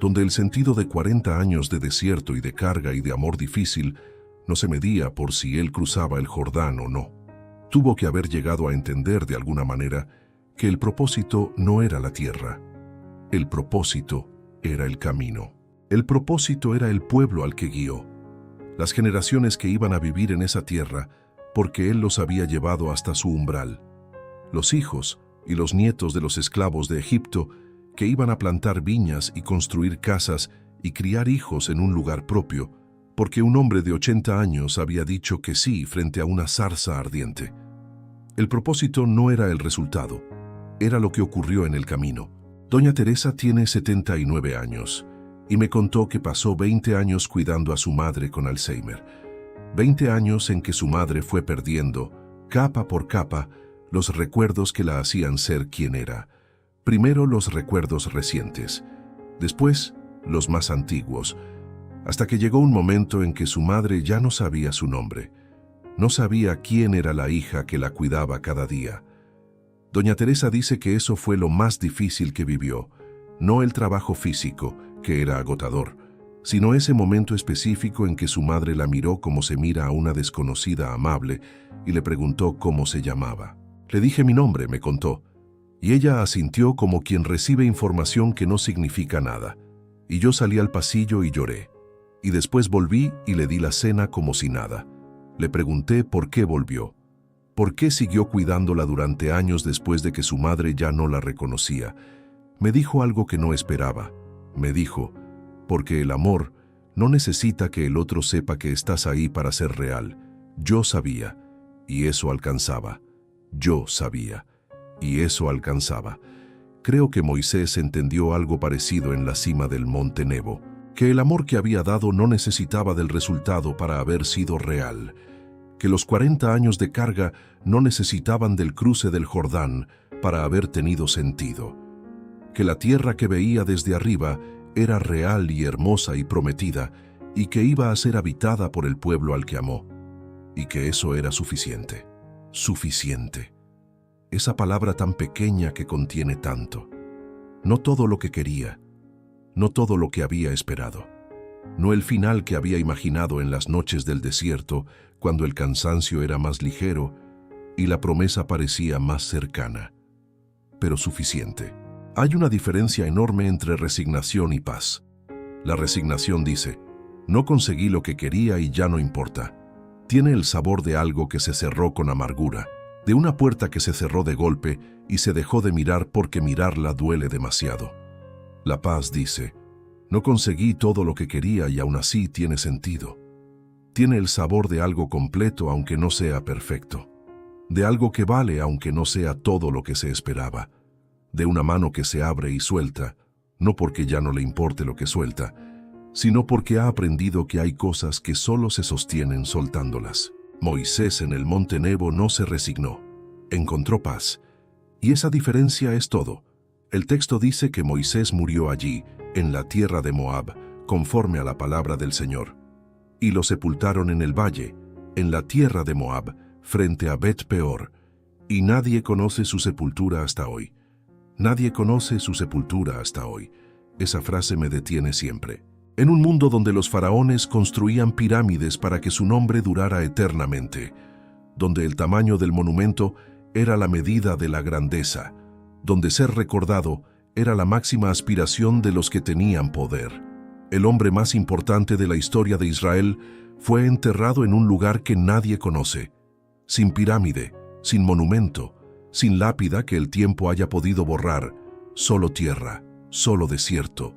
donde el sentido de 40 años de desierto y de carga y de amor difícil no se medía por si él cruzaba el Jordán o no. Tuvo que haber llegado a entender de alguna manera que el propósito no era la tierra. El propósito era el camino. El propósito era el pueblo al que guió, las generaciones que iban a vivir en esa tierra porque él los había llevado hasta su umbral, los hijos y los nietos de los esclavos de Egipto que iban a plantar viñas y construir casas y criar hijos en un lugar propio, porque un hombre de 80 años había dicho que sí frente a una zarza ardiente. El propósito no era el resultado, era lo que ocurrió en el camino. Doña Teresa tiene 79 años y me contó que pasó 20 años cuidando a su madre con Alzheimer. 20 años en que su madre fue perdiendo, capa por capa, los recuerdos que la hacían ser quien era. Primero los recuerdos recientes, después los más antiguos, hasta que llegó un momento en que su madre ya no sabía su nombre, no sabía quién era la hija que la cuidaba cada día. Doña Teresa dice que eso fue lo más difícil que vivió, no el trabajo físico, que era agotador, sino ese momento específico en que su madre la miró como se mira a una desconocida amable y le preguntó cómo se llamaba. Le dije mi nombre, me contó, y ella asintió como quien recibe información que no significa nada. Y yo salí al pasillo y lloré. Y después volví y le di la cena como si nada. Le pregunté por qué volvió. ¿Por qué siguió cuidándola durante años después de que su madre ya no la reconocía? Me dijo algo que no esperaba. me dijo, porque el amor no necesita que el otro sepa que estás ahí para ser real. Yo sabía, y eso alcanzaba. Yo sabía, y eso alcanzaba. Creo que Moisés entendió algo parecido en la cima del monte Nebo, que el amor que había dado no necesitaba del resultado para haber sido real, que los 40 años de carga no necesitaban del cruce del Jordán para haber tenido sentido, que la tierra que veía desde arriba era real y hermosa y prometida, y que iba a ser habitada por el pueblo al que amó, y que eso era suficiente. Suficiente. Esa palabra tan pequeña que contiene tanto. No todo lo que quería, no todo lo que había esperado, no el final que había imaginado en las noches del desierto, cuando el cansancio era más ligero y la promesa parecía más cercana, pero suficiente. Hay una diferencia enorme entre resignación y paz. La resignación dice, no conseguí lo que quería y ya no importa. Tiene el sabor de algo que se cerró con amargura, de una puerta que se cerró de golpe y se dejó de mirar porque mirarla duele demasiado. La paz dice, no conseguí todo lo que quería y aún así tiene sentido. Tiene el sabor de algo completo aunque no sea perfecto, de algo que vale aunque no sea todo lo que se esperaba, de una mano que se abre y suelta, no porque ya no le importe lo que suelta, sino porque ha aprendido que hay cosas que solo se sostienen soltándolas. Moisés en el monte Nebo no se resignó, encontró paz, y esa diferencia es todo. El texto dice que Moisés murió allí, en la tierra de Moab, conforme a la palabra del Señor, y lo sepultaron en el valle, en la tierra de Moab, frente a Bet Peor, y nadie conoce su sepultura hasta hoy. Nadie conoce su sepultura hasta hoy. Esa frase me detiene siempre. En un mundo donde los faraones construían pirámides para que su nombre durara eternamente, donde el tamaño del monumento era la medida de la grandeza, donde ser recordado era la máxima aspiración de los que tenían poder. El hombre más importante de la historia de Israel fue enterrado en un lugar que nadie conoce, sin pirámide, sin monumento, sin lápida que el tiempo haya podido borrar, solo tierra, solo desierto,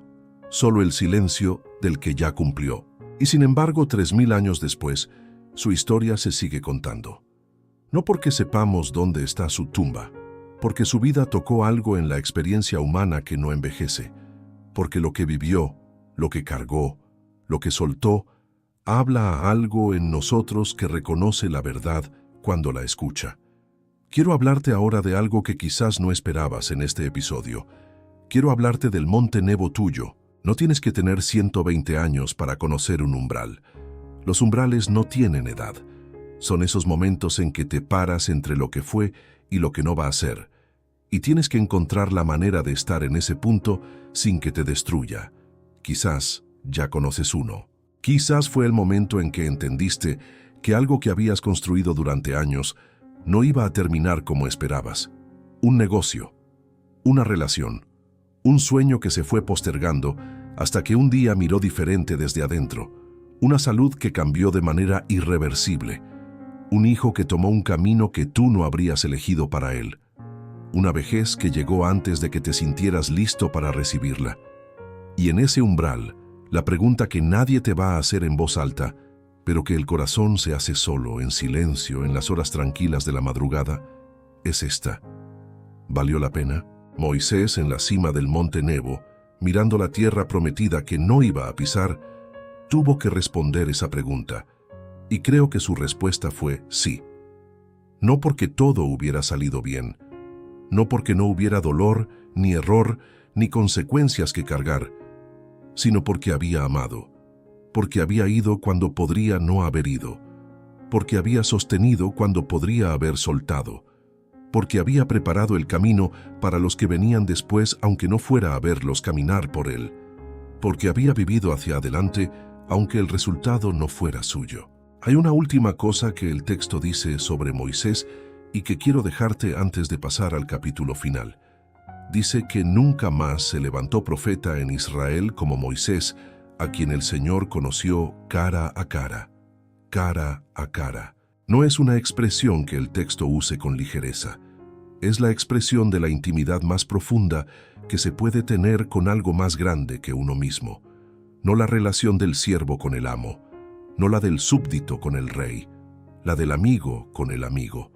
solo el silencio del que ya cumplió. Y sin embargo, 3000 años después, su historia se sigue contando. No porque sepamos dónde está su tumba, porque su vida tocó algo en la experiencia humana que no envejece, porque lo que vivió, lo que cargó, lo que soltó, habla a algo en nosotros que reconoce la verdad cuando la escucha. Quiero hablarte ahora de algo que quizás no esperabas en este episodio. Quiero hablarte del monte Nebo tuyo. No tienes que tener 120 años para conocer un umbral. Los umbrales no tienen edad. Son esos momentos en que te paras entre lo que fue y lo que no va a ser. Y tienes que encontrar la manera de estar en ese punto sin que te destruya. Quizás ya conoces uno. Quizás fue el momento en que entendiste que algo que habías construido durante años no iba a terminar como esperabas. Un negocio, una relación, un sueño que se fue postergando hasta que un día miró diferente desde adentro, una salud que cambió de manera irreversible, un hijo que tomó un camino que tú no habrías elegido para él, una vejez que llegó antes de que te sintieras listo para recibirla. Y en ese umbral, la pregunta que nadie te va a hacer en voz alta, pero que el corazón se hace solo, en silencio, en las horas tranquilas de la madrugada, es esta. ¿Valió la pena? Moisés, en la cima del monte Nebo, mirando la tierra prometida que no iba a pisar, tuvo que responder esa pregunta, y creo que su respuesta fue sí. No porque todo hubiera salido bien, no porque no hubiera dolor, ni error, ni consecuencias que cargar, sino porque había amado, porque había ido cuando podría no haber ido, porque había sostenido cuando podría haber soltado, porque había preparado el camino para los que venían después aunque no fuera a verlos caminar por él, porque había vivido hacia adelante aunque el resultado no fuera suyo. Hay una última cosa que el texto dice sobre Moisés y que quiero dejarte antes de pasar al capítulo final. Dice que nunca más se levantó profeta en Israel como Moisés, a quien el Señor conoció cara a cara. Cara a cara. No es una expresión que el texto use con ligereza. Es la expresión de la intimidad más profunda que se puede tener con algo más grande que uno mismo. No la relación del siervo con el amo, no la del súbdito con el rey, la del amigo con el amigo,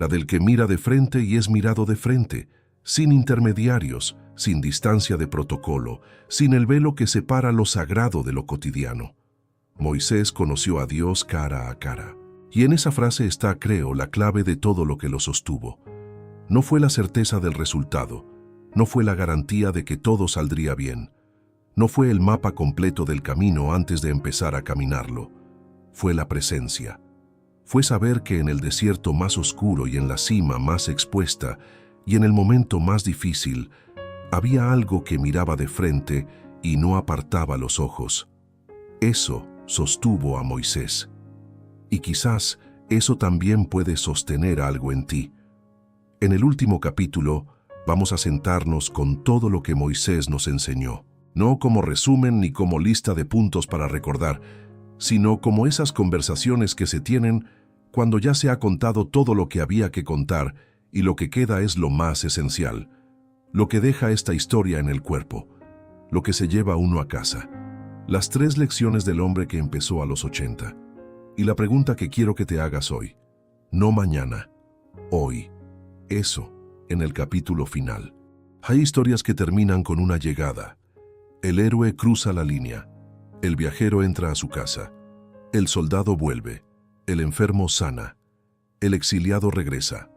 la del que mira de frente y es mirado de frente, sin intermediarios, sin distancia de protocolo, sin el velo que separa lo sagrado de lo cotidiano. Moisés conoció a Dios cara a cara. Y en esa frase está, creo, la clave de todo lo que lo sostuvo. No fue la certeza del resultado, no fue la garantía de que todo saldría bien, no fue el mapa completo del camino antes de empezar a caminarlo, fue la presencia. Fue saber que en el desierto más oscuro y en la cima más expuesta y en el momento más difícil, había algo que miraba de frente y no apartaba los ojos. Eso sostuvo a Moisés. Y quizás eso también puede sostener algo en ti. En el último capítulo vamos a sentarnos con todo lo que Moisés nos enseñó, no como resumen ni como lista de puntos para recordar, sino como esas conversaciones que se tienen cuando ya se ha contado todo lo que había que contar y lo que queda es lo más esencial, lo que deja esta historia en el cuerpo, lo que se lleva uno a casa. Las 3 lecciones del hombre que empezó a los 80. Y la pregunta que quiero que te hagas hoy, no mañana, hoy, eso, en el capítulo final. Hay historias que terminan con una llegada. El héroe cruza la línea, el viajero entra a su casa, el soldado vuelve, el enfermo sana, el exiliado regresa.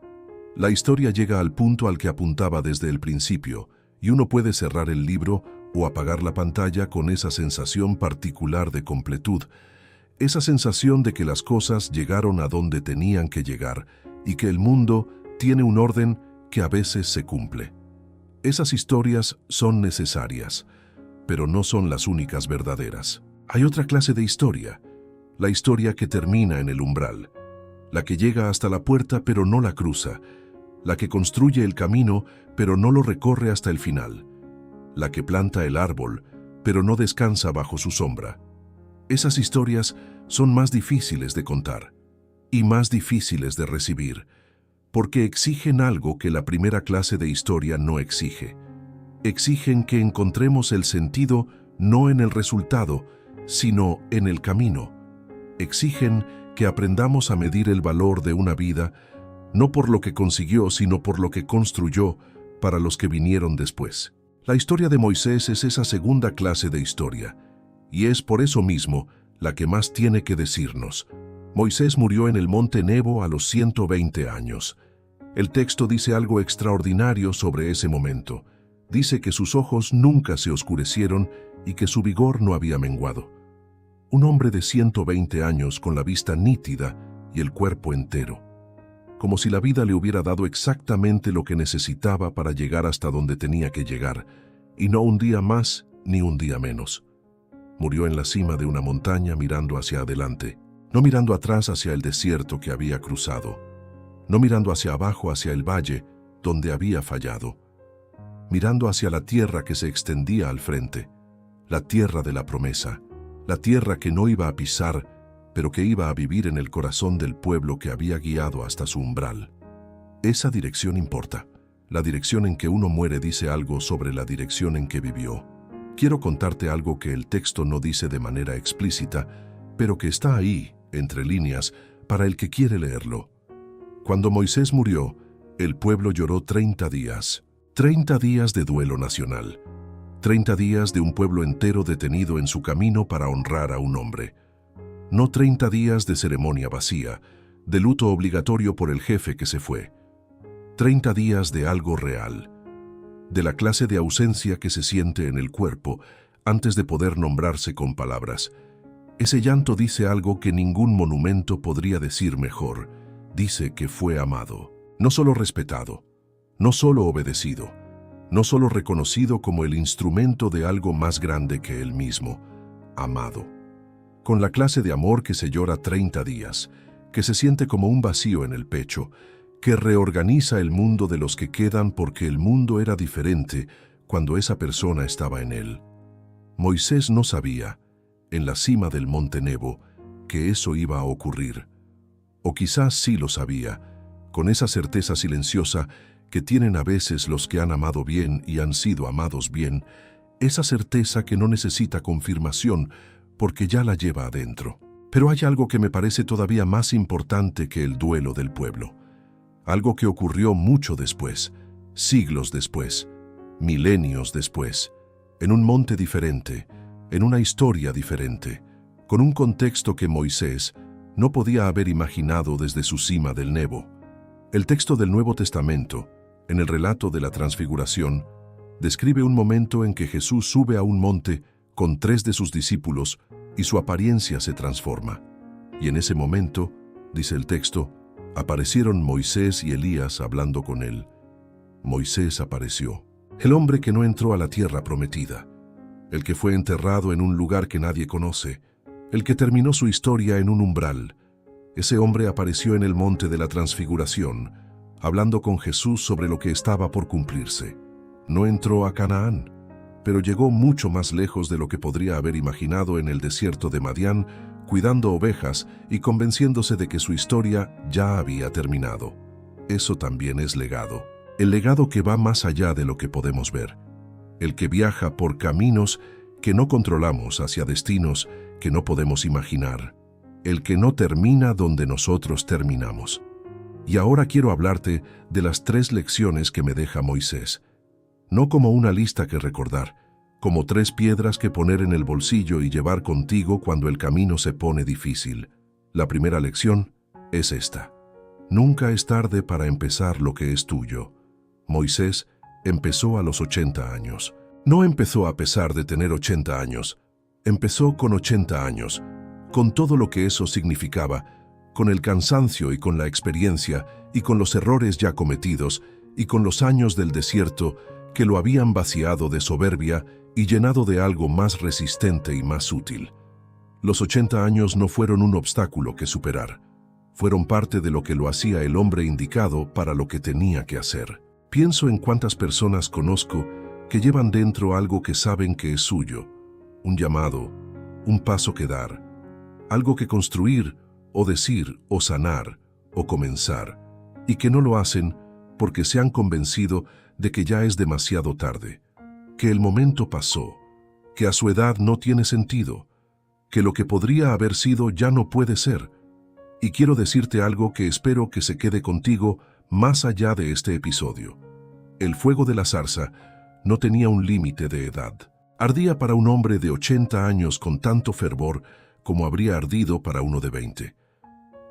La historia llega al punto al que apuntaba desde el principio, y uno puede cerrar el libro o apagar la pantalla con esa sensación particular de completud, esa sensación de que las cosas llegaron a donde tenían que llegar y que el mundo tiene un orden que a veces se cumple. Esas historias son necesarias, pero no son las únicas verdaderas. Hay otra clase de historia, la historia que termina en el umbral, la que llega hasta la puerta pero no la cruza, la que construye el camino pero no lo recorre hasta el final, la que planta el árbol pero no descansa bajo su sombra. Esas historias son más difíciles de contar y más difíciles de recibir, porque exigen algo que la primera clase de historia no exige. Exigen que encontremos el sentido no en el resultado, sino en el camino. Exigen que aprendamos a medir el valor de una vida, no por lo que consiguió, sino por lo que construyó para los que vinieron después. La historia de Moisés es esa segunda clase de historia, y es por eso mismo la que más tiene que decirnos. Moisés murió en el monte Nebo a los 120 años. El texto dice algo extraordinario sobre ese momento. Dice que sus ojos nunca se oscurecieron y que su vigor no había menguado. Un hombre de 120 años con la vista nítida y el cuerpo entero. Como si la vida le hubiera dado exactamente lo que necesitaba para llegar hasta donde tenía que llegar, y no un día más ni un día menos. Murió en la cima de una montaña mirando hacia adelante, no mirando atrás hacia el desierto que había cruzado, no mirando hacia abajo hacia el valle donde había fallado, mirando hacia la tierra que se extendía al frente, la tierra de la promesa, la tierra que no iba a pisar, pero que iba a vivir en el corazón del pueblo que había guiado hasta su umbral. Esa dirección importa. La dirección en que uno muere dice algo sobre la dirección en que vivió. Quiero contarte algo que el texto no dice de manera explícita, pero que está ahí, entre líneas, para el que quiere leerlo. Cuando Moisés murió, el pueblo lloró 30 días. 30 días de duelo nacional. 30 días de un pueblo entero detenido en su camino para honrar a un hombre. No 30 días de ceremonia vacía, de luto obligatorio por el jefe que se fue. 30 días de algo real, de la clase de ausencia que se siente en el cuerpo antes de poder nombrarse con palabras. Ese llanto dice algo que ningún monumento podría decir mejor. Dice que fue amado, no solo respetado, no solo obedecido, no solo reconocido como el instrumento de algo más grande que él mismo, amado. Con la clase de amor que se llora 30 días, que se siente como un vacío en el pecho, que reorganiza el mundo de los que quedan porque el mundo era diferente cuando esa persona estaba en él. Moisés no sabía, en la cima del monte Nebo, que eso iba a ocurrir. O quizás sí lo sabía, con esa certeza silenciosa que tienen a veces los que han amado bien y han sido amados bien, esa certeza que no necesita confirmación porque ya la lleva adentro. Pero hay algo que me parece todavía más importante que el duelo del pueblo. Algo que ocurrió mucho después, siglos después, milenios después, en un monte diferente, en una historia diferente, con un contexto que Moisés no podía haber imaginado desde su cima del Nebo. El texto del Nuevo Testamento, en el relato de la Transfiguración, describe un momento en que Jesús sube a un monte con 3 de sus discípulos y su apariencia se transforma. Y en ese momento, dice el texto, aparecieron Moisés y Elías hablando con él. Moisés apareció, el hombre que no entró a la tierra prometida, el que fue enterrado en un lugar que nadie conoce, el que terminó su historia en un umbral. Ese hombre apareció en el monte de la Transfiguración, hablando con Jesús sobre lo que estaba por cumplirse. No entró a Canaán, pero llegó mucho más lejos de lo que podría haber imaginado en el desierto de Madián, cuidando ovejas y convenciéndose de que su historia ya había terminado. Eso también es legado. El legado que va más allá de lo que podemos ver. El que viaja por caminos que no controlamos hacia destinos que no podemos imaginar. El que no termina donde nosotros terminamos. Y ahora quiero hablarte de las 3 lecciones que me deja Moisés. No como una lista que recordar, como 3 piedras que poner en el bolsillo y llevar contigo cuando el camino se pone difícil. La primera lección es esta. Nunca es tarde para empezar lo que es tuyo. Moisés empezó a los 80 años. No empezó a pesar de tener 80 años. Empezó con 80 años, con todo lo que eso significaba, con el cansancio y con la experiencia y con los errores ya cometidos y con los años del desierto que lo habían vaciado de soberbia y llenado de algo más resistente y más útil. Los 80 años no fueron un obstáculo que superar. Fueron parte de lo que lo hacía el hombre indicado para lo que tenía que hacer. Pienso en cuántas personas conozco que llevan dentro algo que saben que es suyo, un llamado, un paso que dar, algo que construir o decir o sanar o comenzar, y que no lo hacen porque se han convencido de que ya es demasiado tarde, que el momento pasó, que a su edad no tiene sentido, que lo que podría haber sido ya no puede ser. Y quiero decirte algo que espero que se quede contigo más allá de este episodio. El fuego de la zarza no tenía un límite de edad. Ardía para un hombre de 80 años con tanto fervor como habría ardido para uno de 20.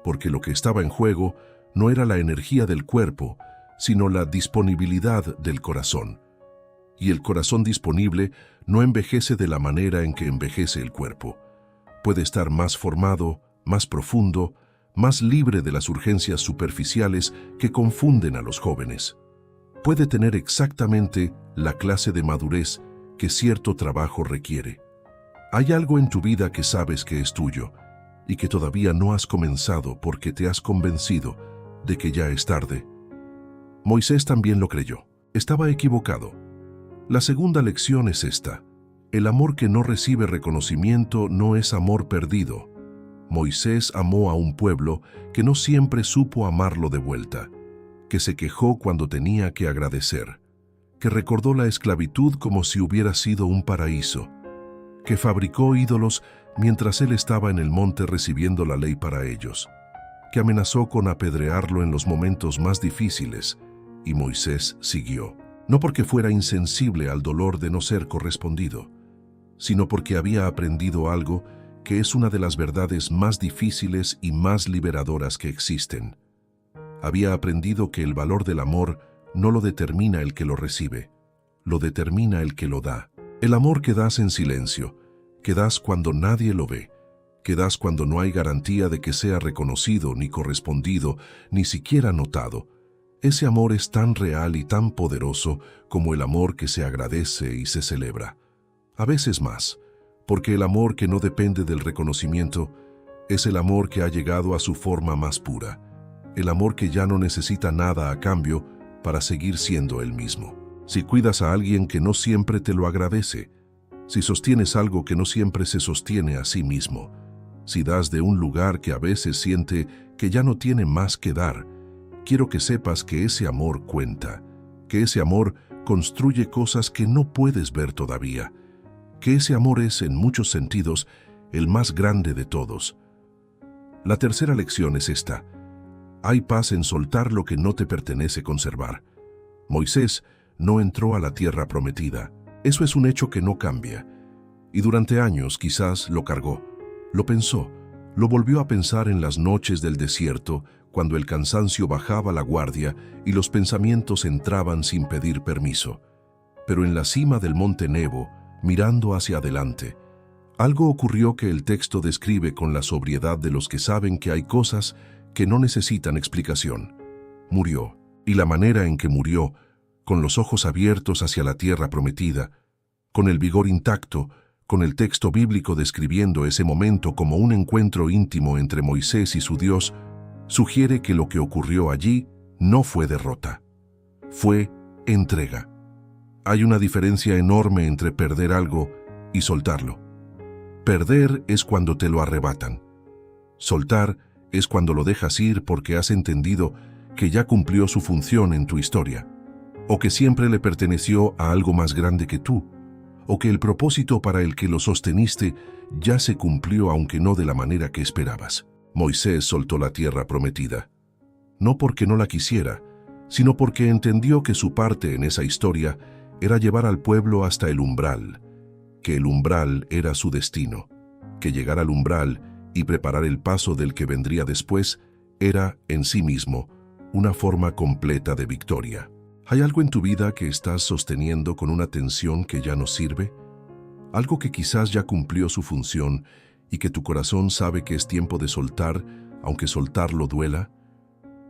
Porque lo que estaba en juego no era la energía del cuerpo, sino la disponibilidad del corazón. Y el corazón disponible no envejece de la manera en que envejece el cuerpo. Puede estar más formado, más profundo, más libre de las urgencias superficiales que confunden a los jóvenes. Puede tener exactamente la clase de madurez que cierto trabajo requiere. Hay algo en tu vida que sabes que es tuyo y que todavía no has comenzado porque te has convencido de que ya es tarde. Moisés también lo creyó. Estaba equivocado. La segunda lección es esta. El amor que no recibe reconocimiento no es amor perdido. Moisés amó a un pueblo que no siempre supo amarlo de vuelta, que se quejó cuando tenía que agradecer, que recordó la esclavitud como si hubiera sido un paraíso, que fabricó ídolos mientras él estaba en el monte recibiendo la ley para ellos, que amenazó con apedrearlo en los momentos más difíciles, y Moisés siguió, no porque fuera insensible al dolor de no ser correspondido, sino porque había aprendido algo que es una de las verdades más difíciles y más liberadoras que existen. Había aprendido que el valor del amor no lo determina el que lo recibe, lo determina el que lo da. El amor que das en silencio, que das cuando nadie lo ve, que das cuando no hay garantía de que sea reconocido, ni correspondido, ni siquiera notado. Ese amor es tan real y tan poderoso como el amor que se agradece y se celebra. A veces más, porque el amor que no depende del reconocimiento es el amor que ha llegado a su forma más pura, el amor que ya no necesita nada a cambio para seguir siendo el mismo. Si cuidas a alguien que no siempre te lo agradece, si sostienes algo que no siempre se sostiene a sí mismo, si das de un lugar que a veces siente que ya no tiene más que dar, quiero que sepas que ese amor cuenta, que ese amor construye cosas que no puedes ver todavía, que ese amor es, en muchos sentidos, el más grande de todos. La tercera lección es esta: hay paz en soltar lo que no te pertenece conservar. Moisés no entró a la tierra prometida. Eso es un hecho que no cambia. Y durante años quizás lo cargó, lo pensó, lo volvió a pensar en las noches del desierto, cuando el cansancio bajaba la guardia y los pensamientos entraban sin pedir permiso. Pero en la cima del monte Nebo, mirando hacia adelante, algo ocurrió que el texto describe con la sobriedad de los que saben que hay cosas que no necesitan explicación. Murió, y la manera en que murió, con los ojos abiertos hacia la tierra prometida, con el vigor intacto, con el texto bíblico describiendo ese momento como un encuentro íntimo entre Moisés y su Dios, sugiere que lo que ocurrió allí no fue derrota, fue entrega. Hay una diferencia enorme entre perder algo y soltarlo. Perder es cuando te lo arrebatan. Soltar es cuando lo dejas ir porque has entendido que ya cumplió su función en tu historia, o que siempre le perteneció a algo más grande que tú, o que el propósito para el que lo sosteniste ya se cumplió aunque no de la manera que esperabas. Moisés soltó la tierra prometida, no porque no la quisiera, sino porque entendió que su parte en esa historia era llevar al pueblo hasta el umbral, que el umbral era su destino, que llegar al umbral y preparar el paso del que vendría después era, en sí mismo, una forma completa de victoria. ¿Hay algo en tu vida que estás sosteniendo con una tensión que ya no sirve? ¿Algo que quizás ya cumplió su función y que tu corazón sabe que es tiempo de soltar, aunque soltarlo duela?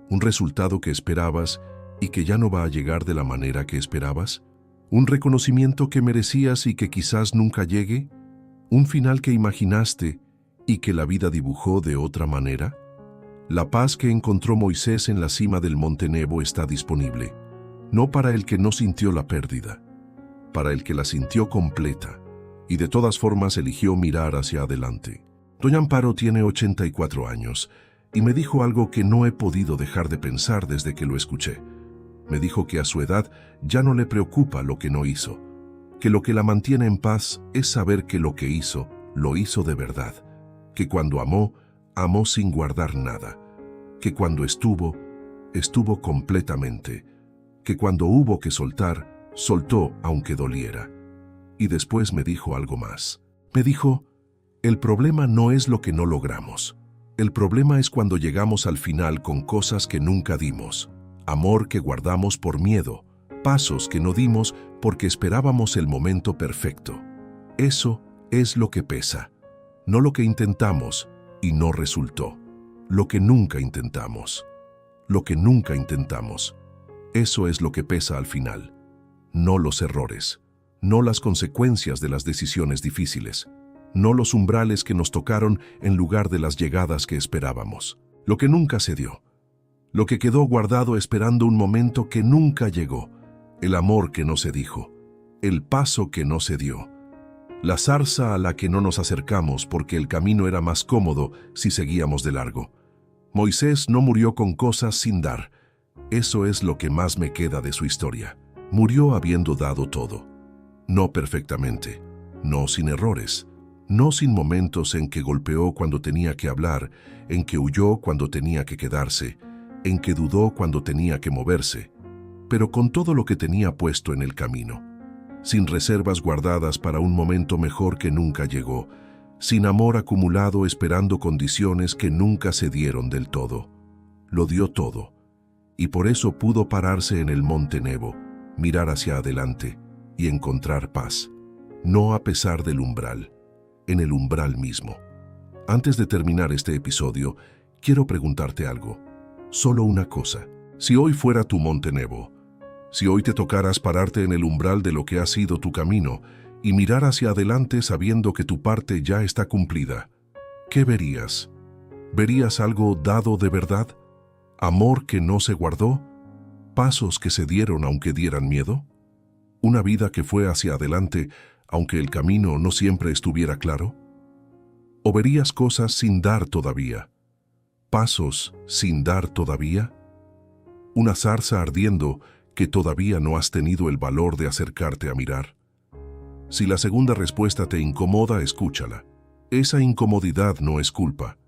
¿Un resultado que esperabas y que ya no va a llegar de la manera que esperabas? ¿Un reconocimiento que merecías y que quizás nunca llegue? ¿Un final que imaginaste y que la vida dibujó de otra manera? La paz que encontró Moisés en la cima del monte Nebo está disponible, no para el que no sintió la pérdida, para el que la sintió completa y de todas formas eligió mirar hacia adelante. Doña Amparo tiene 84 años y me dijo algo que no he podido dejar de pensar desde que lo escuché. Me dijo que a su edad ya no le preocupa lo que no hizo, que lo que la mantiene en paz es saber que lo que hizo, lo hizo de verdad, que cuando amó, amó sin guardar nada, que cuando estuvo, estuvo completamente, que cuando hubo que soltar, soltó aunque doliera. Y después me dijo algo más. Me dijo, el problema no es lo que no logramos. El problema es cuando llegamos al final con cosas que nunca dimos, amor que guardamos por miedo, pasos que no dimos porque esperábamos el momento perfecto. Eso es lo que pesa, no lo que intentamos y no resultó, lo que nunca intentamos. Lo que nunca intentamos. Eso es lo que pesa al final, no los errores, no las consecuencias de las decisiones difíciles, no los umbrales que nos tocaron en lugar de las llegadas que esperábamos, lo que nunca se dio, lo que quedó guardado esperando un momento que nunca llegó, el amor que no se dijo, el paso que no se dio, la zarza a la que no nos acercamos porque el camino era más cómodo si seguíamos de largo. Moisés no murió con cosas sin dar. Eso es lo que más me queda de su historia. Murió habiendo dado todo. No perfectamente, no sin errores, no sin momentos en que golpeó cuando tenía que hablar, en que huyó cuando tenía que quedarse, en que dudó cuando tenía que moverse, pero con todo lo que tenía puesto en el camino, sin reservas guardadas para un momento mejor que nunca llegó, sin amor acumulado esperando condiciones que nunca se dieron del todo. Lo dio todo, y por eso pudo pararse en el monte Nebo, mirar hacia adelante y encontrar paz, no a pesar del umbral, en el umbral mismo. Antes de terminar este episodio, quiero preguntarte algo, solo una cosa. Si hoy fuera tu monte Nebo, si hoy te tocaras pararte en el umbral de lo que ha sido tu camino y mirar hacia adelante sabiendo que tu parte ya está cumplida, ¿qué verías? ¿Verías algo dado de verdad? ¿Amor que no se guardó? ¿Pasos que se dieron aunque dieran miedo? ¿Una vida que fue hacia adelante aunque el camino no siempre estuviera claro? ¿O verías cosas sin dar todavía? ¿Pasos sin dar todavía? ¿Una zarza ardiendo que todavía no has tenido el valor de acercarte a mirar? Si la segunda respuesta te incomoda, escúchala. Esa incomodidad no es culpa,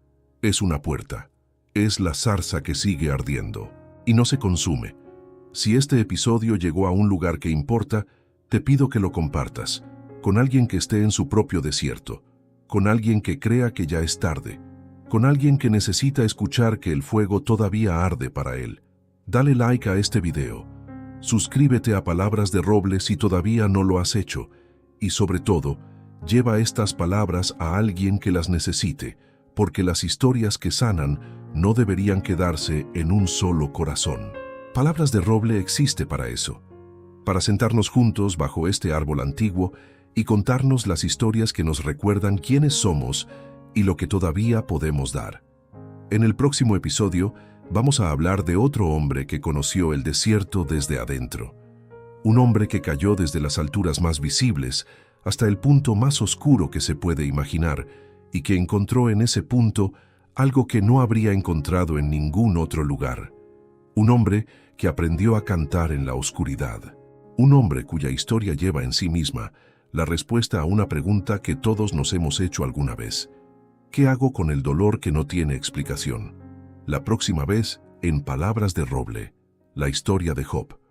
es una puerta, es la zarza que sigue ardiendo y no se consume. Si este episodio llegó a un lugar que importa, te pido que lo compartas con alguien que esté en su propio desierto, con alguien que crea que ya es tarde, con alguien que necesita escuchar que el fuego todavía arde para él. Dale like a este video, suscríbete a Palabras de Roble si todavía no lo has hecho, y sobre todo, lleva estas palabras a alguien que las necesite, porque las historias que sanan no deberían quedarse en un solo corazón. Palabras de Roble existe para eso, para sentarnos juntos bajo este árbol antiguo y contarnos las historias que nos recuerdan quiénes somos y lo que todavía podemos dar. En el próximo episodio vamos a hablar de otro hombre que conoció el desierto desde adentro. Un hombre que cayó desde las alturas más visibles hasta el punto más oscuro que se puede imaginar y que encontró en ese punto algo que no habría encontrado en ningún otro lugar. Un hombre que aprendió a cantar en la oscuridad. Un hombre cuya historia lleva en sí misma la respuesta a una pregunta que todos nos hemos hecho alguna vez. ¿Qué hago con el dolor que no tiene explicación? La próxima vez, en Palabras de Roble, la historia de Job.